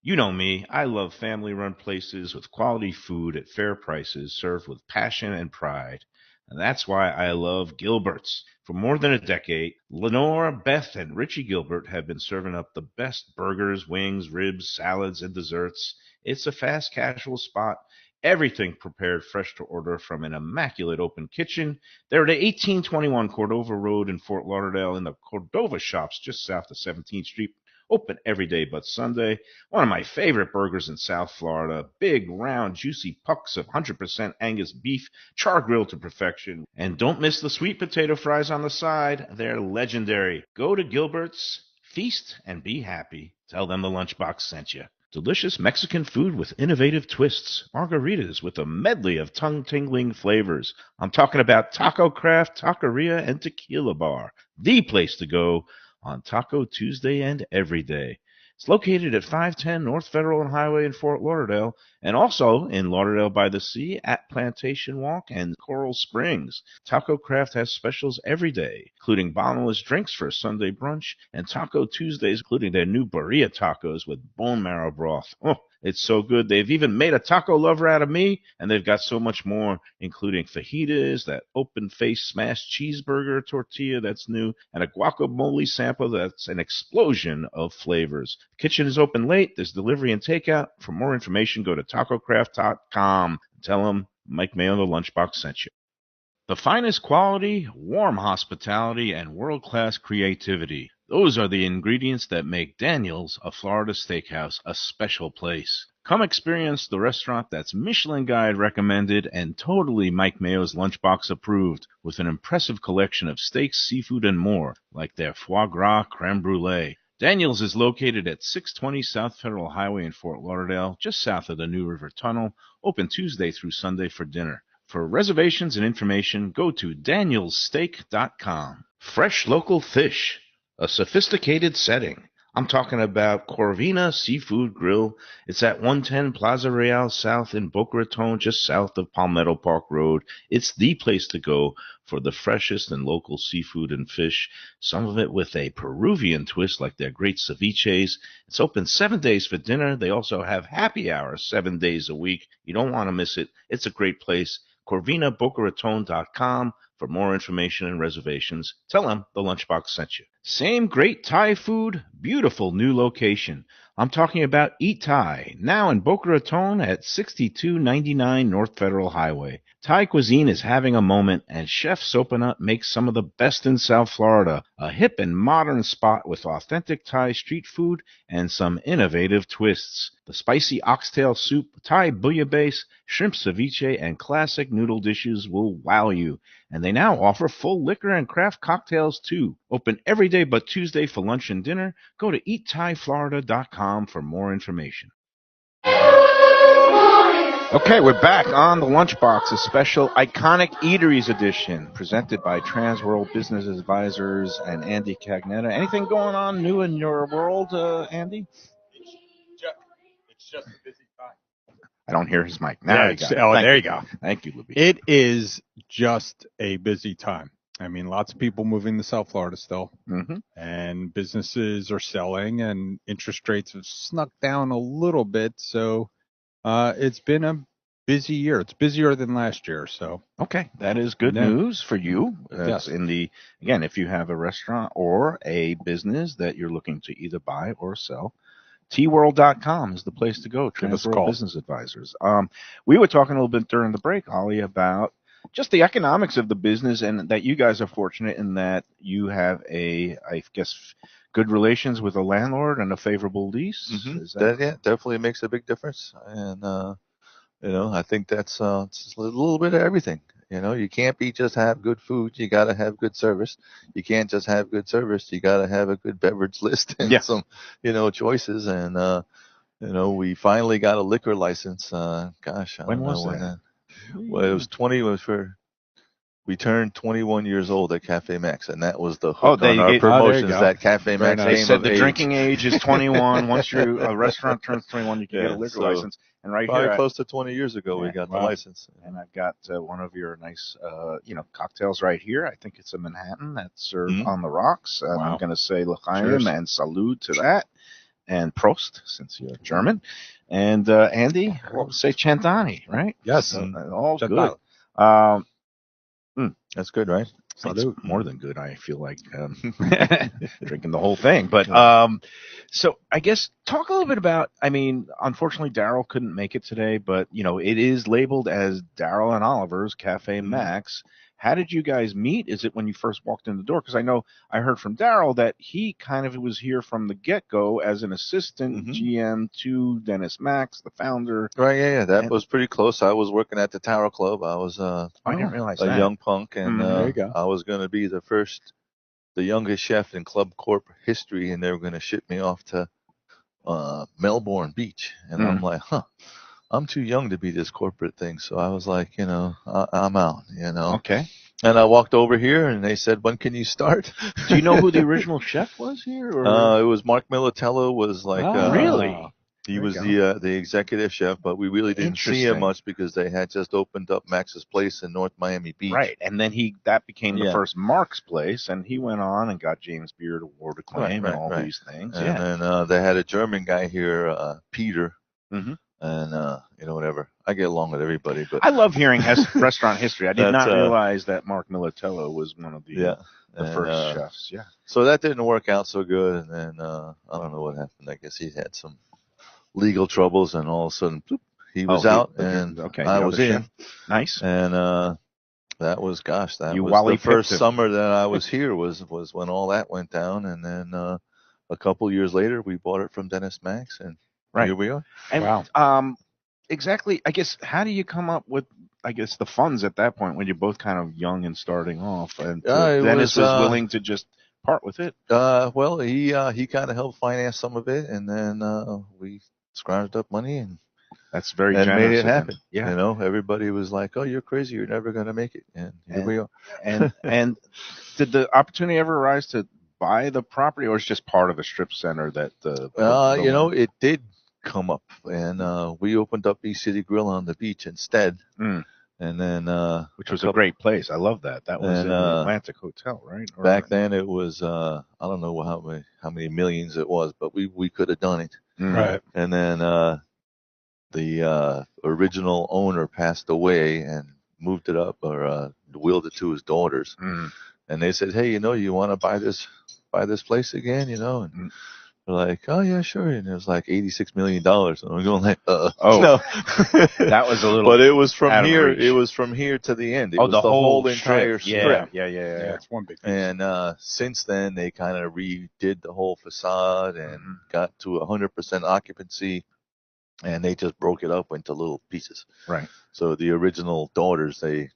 You know me, I love family-run places with quality food at fair prices served with passion and pride. And that's why I love Gilbert's. For more than a decade, Lenore, Beth, and Richie Gilbert have been serving up the best burgers, wings, ribs, salads, and desserts. It's a fast casual spot. Everything prepared fresh to order from an immaculate open kitchen. They're at 1821 Cordova Road in Fort Lauderdale in the Cordova Shops just south of 17th Street. Open every day but Sunday. One of my favorite burgers in South Florida. Big, round, juicy pucks of 100% Angus beef, char grilled to perfection. And don't miss the sweet potato fries on the side. They're legendary. Go to Gilbert's, feast, and be happy. Tell them the Lunchbox sent you. Delicious Mexican food with innovative twists. Margaritas with a medley of tongue-tingling flavors. I'm talking about Taco Craft, Taqueria, and Tequila Bar. The place to go on Taco Tuesday and every day. It's located at 510 North Federal and Highway in Fort Lauderdale, and also in Lauderdale by the Sea at Plantation Walk and Coral Springs. Taco Craft has specials every day, including bottomless drinks for a Sunday brunch, and Taco Tuesdays, including their new birria tacos with bone marrow broth. Oh, it's so good. They've even made a taco lover out of me, and they've got so much more, including fajitas, that open-faced smashed cheeseburger tortilla that's new, and a guacamole sample that's an explosion of flavors. The kitchen is open late. There's delivery and takeout. For more information, go to tacocraft.com. Tell them Mike Mayo, the Lunchbox, sent you. The finest quality, warm hospitality, and world-class creativity. Those are the ingredients that make Daniel's, a Florida steakhouse, a special place. Come experience the restaurant that's Michelin Guide recommended and totally Mike Mayo's Lunchbox approved, with an impressive collection of steaks, seafood, and more, like their foie gras creme brulee. Daniel's is located at 620 South Federal Highway in Fort Lauderdale, just south of the New River Tunnel, open Tuesday through Sunday for dinner. For reservations and information, go to danielssteak.com. Fresh local fish, a sophisticated setting. I'm talking about Corvina Seafood Grill. It's at 110 Plaza Real South in Boca Raton, just south of Palmetto Park Road. It's the place to go for the freshest and local seafood and fish, some of it with a Peruvian twist like their great ceviches. It's open 7 days for dinner. They also have happy hours 7 days a week. You don't want to miss it. It's a great place. CorvinaBocaRaton.com for more information and reservations. Tell them the Lunchbox sent you. Same great Thai food, beautiful new location. I'm talking about Eat Thai, now in Boca Raton at 6299 North Federal Highway. Thai cuisine is having a moment, and Chef Sopanut makes some of the best in South Florida. A hip and modern spot with authentic Thai street food and some innovative twists. The spicy oxtail soup, Thai bouillabaisse, shrimp ceviche, and classic noodle dishes will wow you. And they now offer full liquor and craft cocktails too. Open every day but Tuesday for lunch and dinner. Go to eatthaiflorida.com for more information. Okay, we're back on the Lunchbox, a special Iconic Eateries edition presented by TransWorld Business Advisors and Andy Cagnetta. Anything going on new in your world, Andy? It's just a busy time. I don't hear his mic. Now you got it. There you go. Thank you, Lubie. It is just a busy time. I mean, lots of people moving to South Florida still, and businesses are selling, and interest rates have snuck down a little bit. So it's been a busy year. It's busier than last year. So okay, that is good news for you. Yes. Again, if you have a restaurant or a business that you're looking to either buy or sell, tworld.com is the place to go. TransWorld Business Advisors. We were talking a little bit during the break, Ollie, about just the economics of the business, and that you guys are fortunate in that you have I guess, good relations with a landlord and a favorable lease. That definitely makes a big difference. And, I think that's it's a little bit of everything. You can't just have good food. You got to have good service. You can't just have good service. You got to have a good beverage list and some, choices. And, we finally got a liquor license. When was that? Well, it was we turned 21 years old at Café Maxx, and that was the hook on our promotions that Café Maxx They said the drinking age is 21. Once a restaurant turns 21, you can get a liquor license. And probably close to 20 years ago, we got the license. And I've got one of your nice, cocktails right here. I think it's a Manhattan that's served on the rocks. And I'm going to say L'chaim and salud to that. And Prost, since you're German. And Andy, we'll say Chandani, right? Yes. All good. That's good, right? It's more than good. I feel like drinking the whole thing. But so I guess talk a little bit about, unfortunately, Daryl couldn't make it today, but, it is labeled as Daryl and Oliver's Café Maxx. How did you guys meet? Is it when you first walked in the door? Because I know I heard from Daryl that he kind of was here from the get-go as an assistant GM to Dennis Maxx, the founder. Right, yeah. That was pretty close. I was working at the Tower Club. I was I didn't realize a that. young punk, and there you go. I was going to be the youngest chef in Club Corp history, and they were going to ship me off to Melbourne Beach. And I'm like, I'm too young to be this corporate thing. So I was like, I'm out, Okay. And I walked over here and they said, when can you start? Do you know who the original chef was here? Or? It was Mark Militello was like, really? He was the executive chef, but we really didn't see him much because they had just opened up Max's Place in North Miami Beach. Right. And then that became the first Mark's Place, and he went on and got James Beard Award acclaim and all these things. And then they had a German guy here, Peter. And, whatever. I get along with everybody. But I love hearing restaurant history. I did not realize that Mark Militello was one of the first chefs. Yeah. So that didn't work out so good. And then I don't know what happened. I guess he had some legal troubles, and all of a sudden, he was out, and I was in. Nice. And That was, gosh, that You was Wally the first pipped it. summer that I was here was when all that went down. And then a couple years later, we bought it from Dennis Maxx, and Right. here we are. And Wow. exactly, I guess, how do you come up with, I guess, the funds at that point when you're both kind of young and starting off? And Dennis was willing to just part with it. Well, he kind of helped finance some of it, and then we scrounged up money and That's very generous made it of him. happen. Yeah. You know, everybody was like, "Oh, you're crazy. You're never going to make it." And here we are. And did the opportunity ever arise to buy the property, or is just part of a strip center that you know, it did come up, and we opened up East City Grill on the beach instead. And then which was a great place. I love that. That was in the Atlantic Hotel, right? Or, back then it was I don't know how many millions it was, but we could have done it. Right. And then the original owner passed away and moved it up, or willed it to his daughters. And they said, "Hey, you know, you want to buy this place again, you know?" And they're like, "Oh yeah, sure." And it was like $86 million. And I'm going like, no. That was a little. But it was from out of here. reach. It was from here to the end. It was the whole strip. entire strip. Yeah. It's one big piece. And since then, they kind of redid the whole facade and got to 100% occupancy, and they just broke it up into little pieces. Right. So the original daughters, they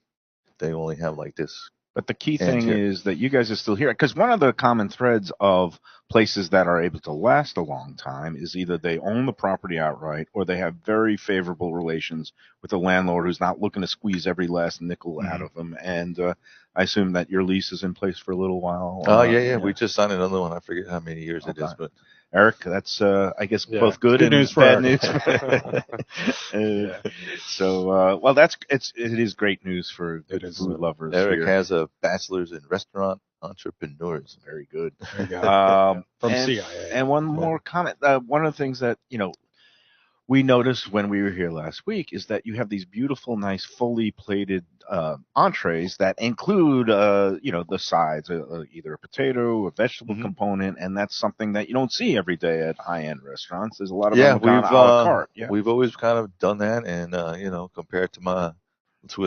only have like this. But the key thing is that you guys are still here, because one of the common threads of places that are able to last a long time is either they own the property outright, or they have very favorable relations with the landlord who's not looking to squeeze every last nickel out of them. And I assume that your lease is in place for a little while. Yeah. We just signed another one. I forget how many years it is, but Eric, that's I guess both good and news for bad Eric. news. So well, it is great news for good food lovers. Eric here. has a bachelor's in restaurant entrepreneurs. Very good. There you go. From and, CIA. And one more comment. One of the things that we noticed when we were here last week is that you have these beautiful, nice, fully plated entrees that include, the sides, either a potato, a vegetable component, and that's something that you don't see every day at high-end restaurants. There's a lot of them kind of a la carte. Yeah, we've always kind of done that, and compared to a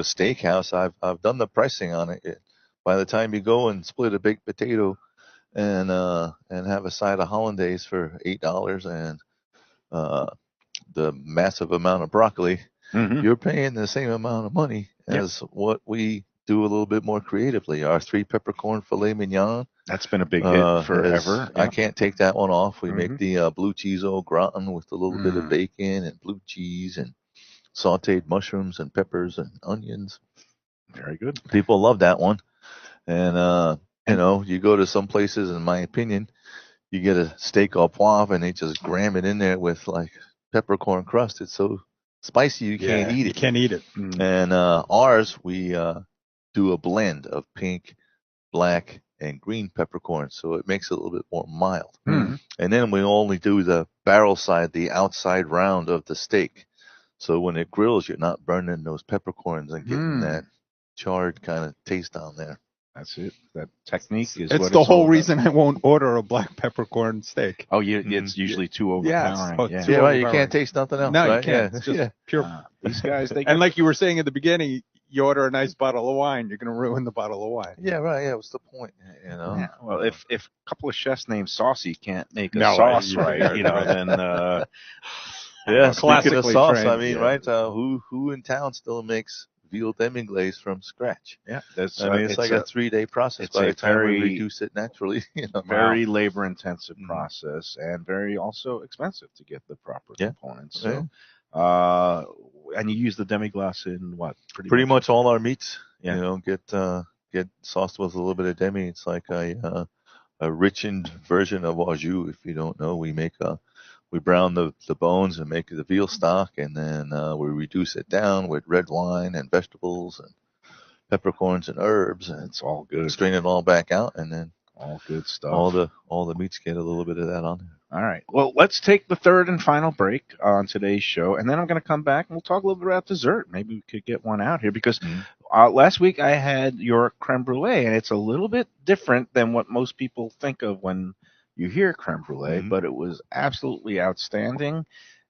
steakhouse, I've done the pricing on it. By the time you go and split a baked potato and have a side of hollandaise for $8 and the massive amount of broccoli, you're paying the same amount of money as what we do a little bit more creatively. Our 3 peppercorn filet mignon. That's been a big hit forever. I can't take that one off. We make the blue cheese au gratin with a little bit of bacon and blue cheese and sauteed mushrooms and peppers and onions. Very good. People love that one. And, you go to some places, in my opinion, you get a steak au poivre and they just gram it in there with like peppercorn crust. It's so spicy you can't eat it. You can't eat it. And ours, we do a blend of pink, black, and green peppercorn, so it makes it a little bit more mild. And then we only do the barrel side, the outside round of the steak. So when it grills, you're not burning those peppercorns and getting that charred kind of taste on there. That's it. That technique is. It's the whole reason I won't order a black peppercorn steak. Oh, it's usually too overpowering. Right. You can't taste nothing else. No, right? you can't. It's just pure. These guys, and like you were saying at the beginning, you order a nice bottle of wine, you're going to ruin the bottle of wine. Yeah, right. Yeah, what's the point? Yeah, well, if a couple of chefs named Saucy can't make a sauce right, then. Speaking of sauce, trained, I mean, right? Who in town still makes veal demi-glace from scratch? Yeah, it's like a 3-day process. By the time we reduce it naturally, very labor-intensive process and very also expensive to get the proper components. So, and you use the demi-glace in what? Pretty much all our meats. Yeah. Get sauced with a little bit of demi. It's like a richened version of au jus. If you don't know, we brown the bones and make the veal stock, and then we reduce it down with red wine and vegetables and peppercorns and herbs, and it's all good. Strain it all back out, and then all good stuff. All the meats get a little bit of that on there. All right. Well, let's take the third and final break on today's show, and then I'm going to come back and we'll talk a little bit about dessert. Maybe we could get one out here because last week I had your creme brulee, and it's a little bit different than what most people think of when you hear creme brulee, but it was absolutely outstanding.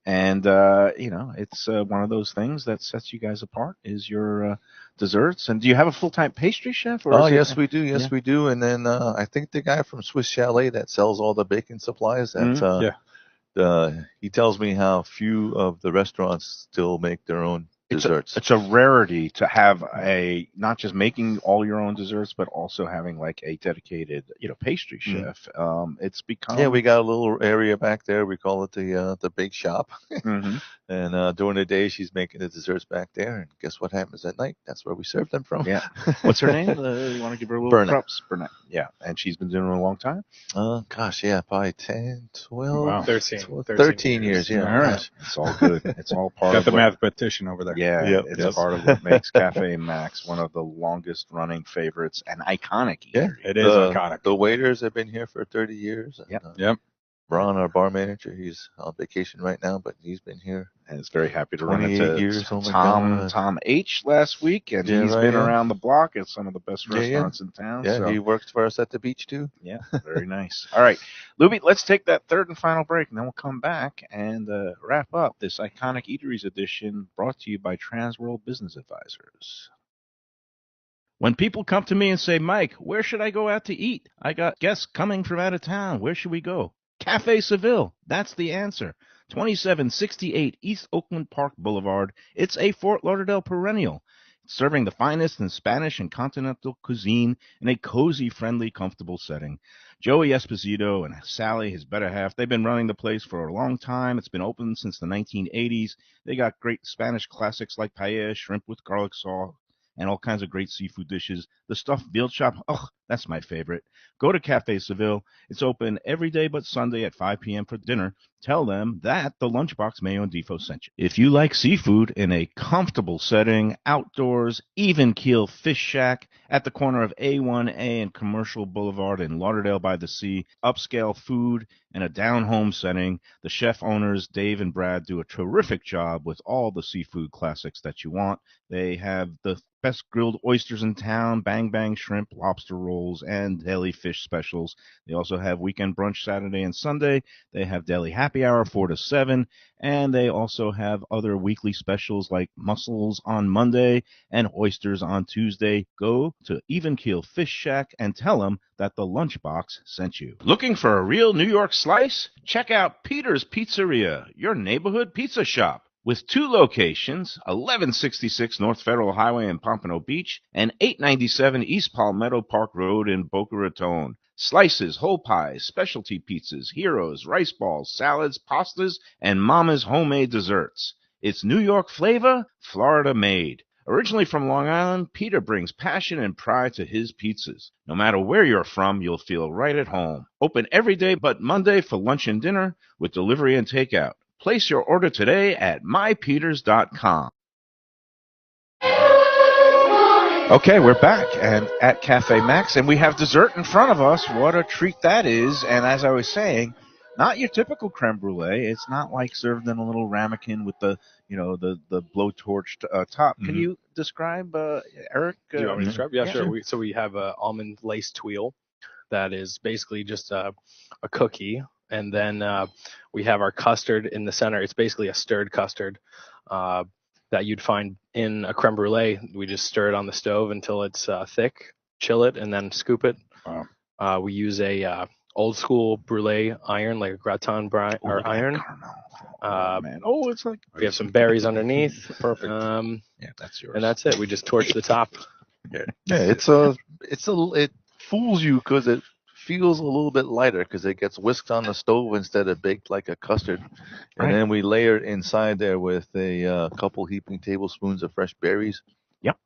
And, it's one of those things that sets you guys apart is your desserts. And do you have a full-time pastry chef? Or Oh, is it- yes, we do. Yes, Yeah. we do. And then I think the guy from Swiss Chalet that sells all the baking supplies, he tells me how few of the restaurants still make their own desserts. It's a rarity to have not just making all your own desserts, but also having like a dedicated, pastry chef. It's become. Yeah, we got a little area back there. We call it the bake shop. Mm-hmm. And during the day, she's making the desserts back there. And guess what happens at night? That's where we serve them from. Yeah. What's her name? You want to give her a little Burnett. props? Burnett. Yeah. And she's been doing it a long time? Gosh, yeah, probably 10, 12, Wow. 13 years. Yeah. All right. It's all good. It's all part Got of the what- mathematician over there. Yeah, Yep, it's yes. part of what makes Café Maxx one of the longest running favorites and iconic Yeah. eateries. It is iconic. The waiters have been here for 30 years. And, Yep. Yep. Ron, our bar manager, he's on vacation right now, but he's been here. And it's very happy to run 28 into years, oh my Tom God. Tom H last week, and Yeah, he's right, been yeah. around the block at some of the best Yeah, yeah. restaurants in town. Yeah, so. he works for us at the beach too. Yeah, very nice. All right, Lubie, let's take that third and final break, and then we'll come back and wrap up this iconic Eateries edition brought to you by TransWorld Business Advisors. When people come to me and say, Mike, where should I go out to eat? I got guests coming from out of town. Where should we go? Café Seville. That's the answer. 2768 East Oakland Park Boulevard. It's a Fort Lauderdale perennial. Serving the finest in Spanish and continental cuisine in a cozy, friendly, comfortable setting. Joey Esposito and Sally, his better half, they've been running the place for a long time. It's been open since the 1980s. They got great Spanish classics like paella, shrimp with garlic sauce, and all kinds of great seafood dishes. The stuffed veal chop, that's my favorite. Go to Café Seville. It's open every day but Sunday at 5 p.m. for dinner. Tell them that the Lunchbox Mayo and Defo sent you. If you like seafood in a comfortable setting, outdoors, even keel fish shack at the corner of A1A and Commercial Boulevard in Lauderdale by the Sea, upscale food in a down-home setting, the chef owners, Dave and Brad, do a terrific job with all the seafood classics that you want. They have the best grilled oysters in town, bang bang shrimp, lobster rolls, and deli fish specials. They also have weekend brunch Saturday and Sunday. They have deli happy hour 4 to 7, and they also have other weekly specials like mussels on Monday and oysters on Tuesday. Go to Even Keel Fish Shack and tell them that the Lunchbox sent you. Looking for a real New York slice? Check out Peter's Pizzeria, your neighborhood pizza shop. With 2 locations, 1166 North Federal Highway in Pompano Beach and 897 East Palmetto Park Road in Boca Raton. Slices, whole pies, specialty pizzas, heroes, rice balls, salads, pastas, and Mama's homemade desserts. It's New York flavor, Florida made. Originally from Long Island, Peter brings passion and pride to his pizzas. No matter where you're from, you'll feel right at home. Open every day but Monday for lunch and dinner with delivery and takeout. Place your order today at mypeters.com. Okay, we're back and at Café Maxx, and we have dessert in front of us. What a treat that is. And as I was saying, not your typical creme brulee. It's not like served in a little ramekin with the blowtorched top. Can you describe, Eric? Do you want me to describe? Yeah, yeah, sure. sure. We have a almond lace tuile that is basically just a cookie, and then we have our custard in the center. It's basically a stirred custard that you'd find in a creme brulee. We just stir it on the stove until it's thick, chill it, and then scoop it. Wow. We use a old school brulee iron, like a gratin iron. Man. Oh, it's like We have some berries underneath. perfect. Yeah, That's yours. and that's it. We just torch the top. Yeah, it fools you because it feels a little bit lighter because it gets whisked on the stove instead of baked like a custard. And Right. then we layer it inside there with a couple heaping tablespoons of fresh berries. Yep.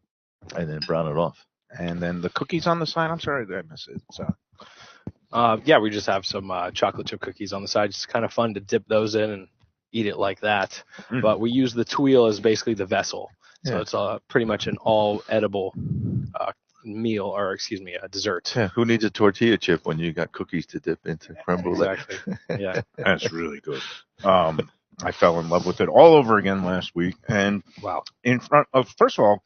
And then brown it off. And then the cookies on the side. I'm sorry, did I miss it? So, Yeah, we just have some chocolate chip cookies on the side. It's kind of fun to dip those in and eat it like that. Mhm. But we use the tuile as basically the vessel. So Yeah. it's pretty much an all edible meal, or excuse me, a dessert. Yeah, who needs a tortilla chip when you got cookies to dip into creme brulee? Exactly. Yeah. that's really good. I fell in love with it all over again last week. And Wow. in front of, first of all,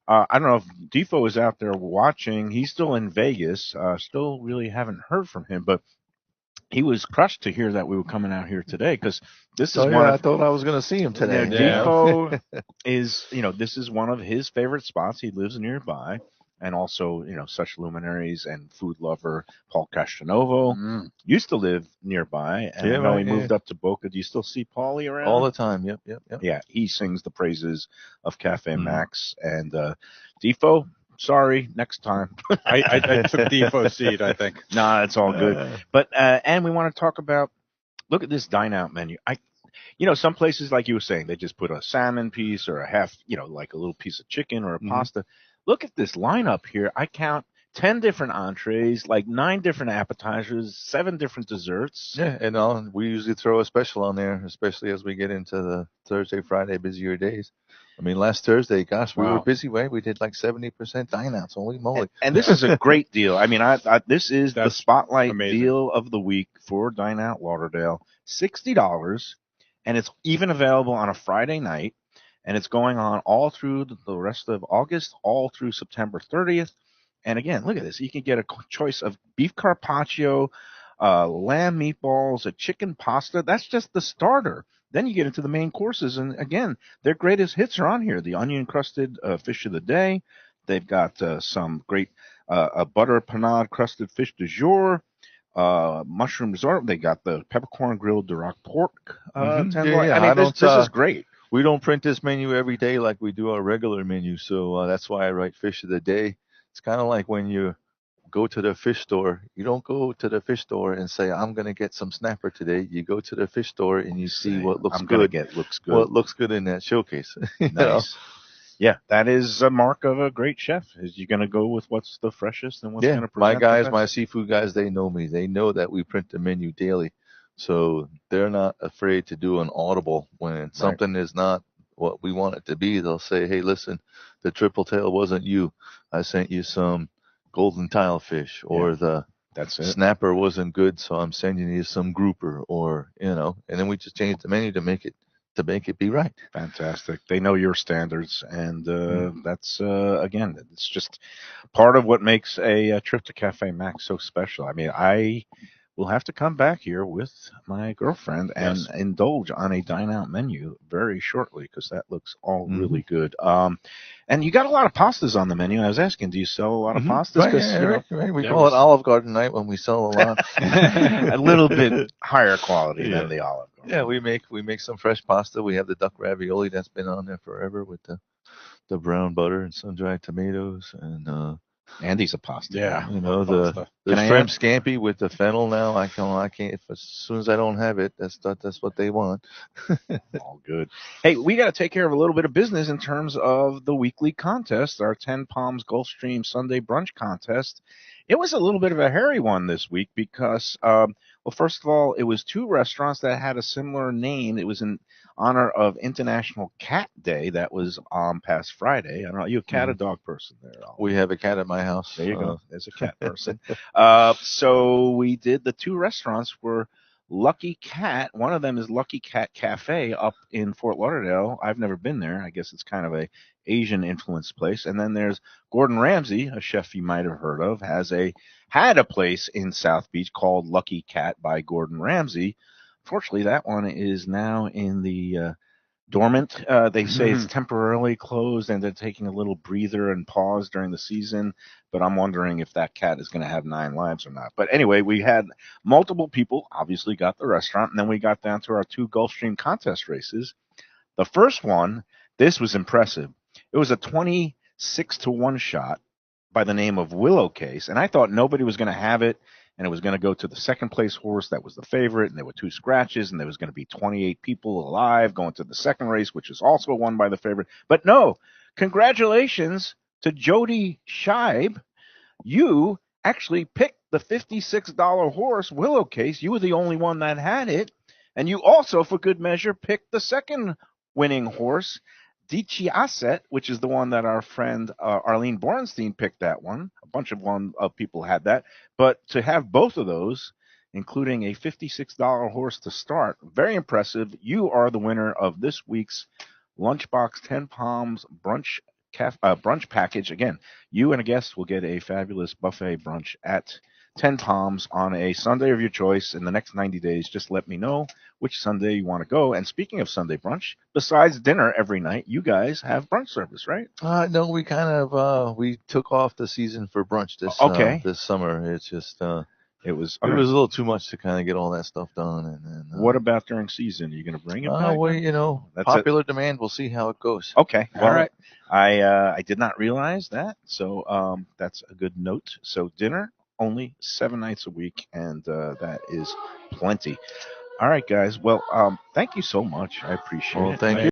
I don't know if Defo is out there watching. He's still in Vegas. Still really haven't heard from him, but he was crushed to hear that we were coming out here today because this is Oh one yeah, I of thought I was going to see him today. Defoe is, this is one of his favorite spots. He lives nearby. And also, such luminaries and food lover Paul Castanovo used to live nearby. And Yeah, I know right, he moved up to Boca. Do you still see Paulie around? All the time. Yep. Yeah, he sings the praises of Cafe Maxx. And Defoe, sorry, next time. I took Defoe's seat, I think. Nah, it's all good. But and we want to talk about, look at this dine out menu. Some places, like you were saying, they just put a salmon piece or a half, like a little piece of chicken or a pasta. Look at this lineup here. I count 10 different entrees, like 9 different appetizers, 7 different desserts. Yeah, and we usually throw a special on there, especially as we get into the Thursday, Friday busier days. I mean, last Thursday, gosh, we were busy, right? We did like 70% dine-outs. Holy moly. And this is a great deal. I mean, this is the spotlight amazing deal of the week for Dine Out Lauderdale. $60, and it's even available on a Friday night. And it's going on all through the rest of August, all through September 30th. And again, look at this. You can get a choice of beef carpaccio, lamb meatballs, a chicken pasta. That's just the starter. Then you get into the main courses. And again, their greatest hits are on here. The onion-crusted fish of the day. They've got some great a butter panade crusted fish du jour. Mushroom risotto. They got the peppercorn grilled Duroc pork. Tenderloin. I mean, this is great. We don't print this menu every day like we do our regular menu, so that's why I write fish of the day. It's kind of like when you go to the fish store. You don't go to the fish store and say, I'm going to get some snapper today. You go to the fish store and you see what looks good. What looks good in that showcase. Nice. Yeah, that is a mark of a great chef. Is you're going to go with what's the freshest and what's going to present my guys, my seafood guys, they know me. They know that we print the menu daily. So they're not afraid to do an audible when something is not what we want it to be. They'll say, hey, listen, the triple tail wasn't you. I sent you some golden tilefish, or that's it. Snapper wasn't good, so I'm sending you some grouper, or, and then we just change the menu to make it be right. Fantastic. They know your standards, and that's again, it's just part of what makes a trip to Cafe Maxx so special. I mean, I will have to come back here with my girlfriend and indulge on a dine-out menu very shortly because that looks all really good. And you got a lot of pastas on the menu. I was asking, do you sell a lot of pastas? Right. We call it Olive Garden night when we sell a lot. A little bit higher quality than the Olive Garden. Yeah, we make some fresh pasta. We have the duck ravioli that's been on there forever with the brown butter and sun-dried tomatoes, and Andy's a pasta. Yeah, the shrimp scampi with the fennel. Now I can't. As soon as I don't have it, that's what they want. All good. Hey, we got to take care of a little bit of business in terms of the weekly contest, our 10 Palms Gulfstream Sunday Brunch contest. It was a little bit of a hairy one this week because, first of all, it was 2 restaurants that had a similar name. It was in honor of International Cat Day that was on past Friday. I don't know, you a cat or dog person there? We have a cat at my house. There you go. There's a cat person. So we did, the 2 restaurants were Lucky Cat. One of them is Lucky Cat Cafe up in Fort Lauderdale. I've never been there. I guess it's kind of a Asian influenced place. And then there's Gordon Ramsay, a chef you might have heard of, had a place in South Beach called Lucky Cat by Gordon Ramsay. Fortunately, that one is now in the dormant. They say it's temporarily closed and they're taking a little breather and pause during the season. But I'm wondering if that cat is going to have 9 lives or not. But anyway, we had multiple people obviously got the restaurant, and then we got down to our 2 Gulfstream contest races. The first one, this was impressive. It was a 26-1 shot by the name of Willow Case, and I thought nobody was going to have it, and it was going to go to the second place horse that was the favorite, and there were 2 scratches, and there was going to be 28 people alive going to the second race, which is also won by the favorite. But no, congratulations to Jody Scheib. You actually picked the $56 horse, Willow Case. You were the only one that had it, and you also, for good measure, picked the second winning horse, Dichi Asset, which is the one that our friend Arlene Borenstein picked. That one. A bunch of people had that. But to have both of those, including a $56 horse to start, very impressive. You are the winner of this week's Lunchbox 10 Palms brunch package. Again, you and a guest will get a fabulous buffet brunch at 10 toms on a Sunday of your choice in the next 90 days. Just let me know which Sunday you want to go. And speaking of Sunday brunch, besides dinner every night, you guys have brunch service, right? No, we kind of we took off the season for brunch this summer. It's just it was a little too much to kind of get all that stuff done. And what about during season? Are you going to bring it back? Well, That's popular demand. We'll see how it goes. Okay. Well, All right. I did not realize that, so that's a good note. So dinner only 7 nights a week, and that is plenty. All right, guys. Well, thank you so much. I appreciate it. Thank you.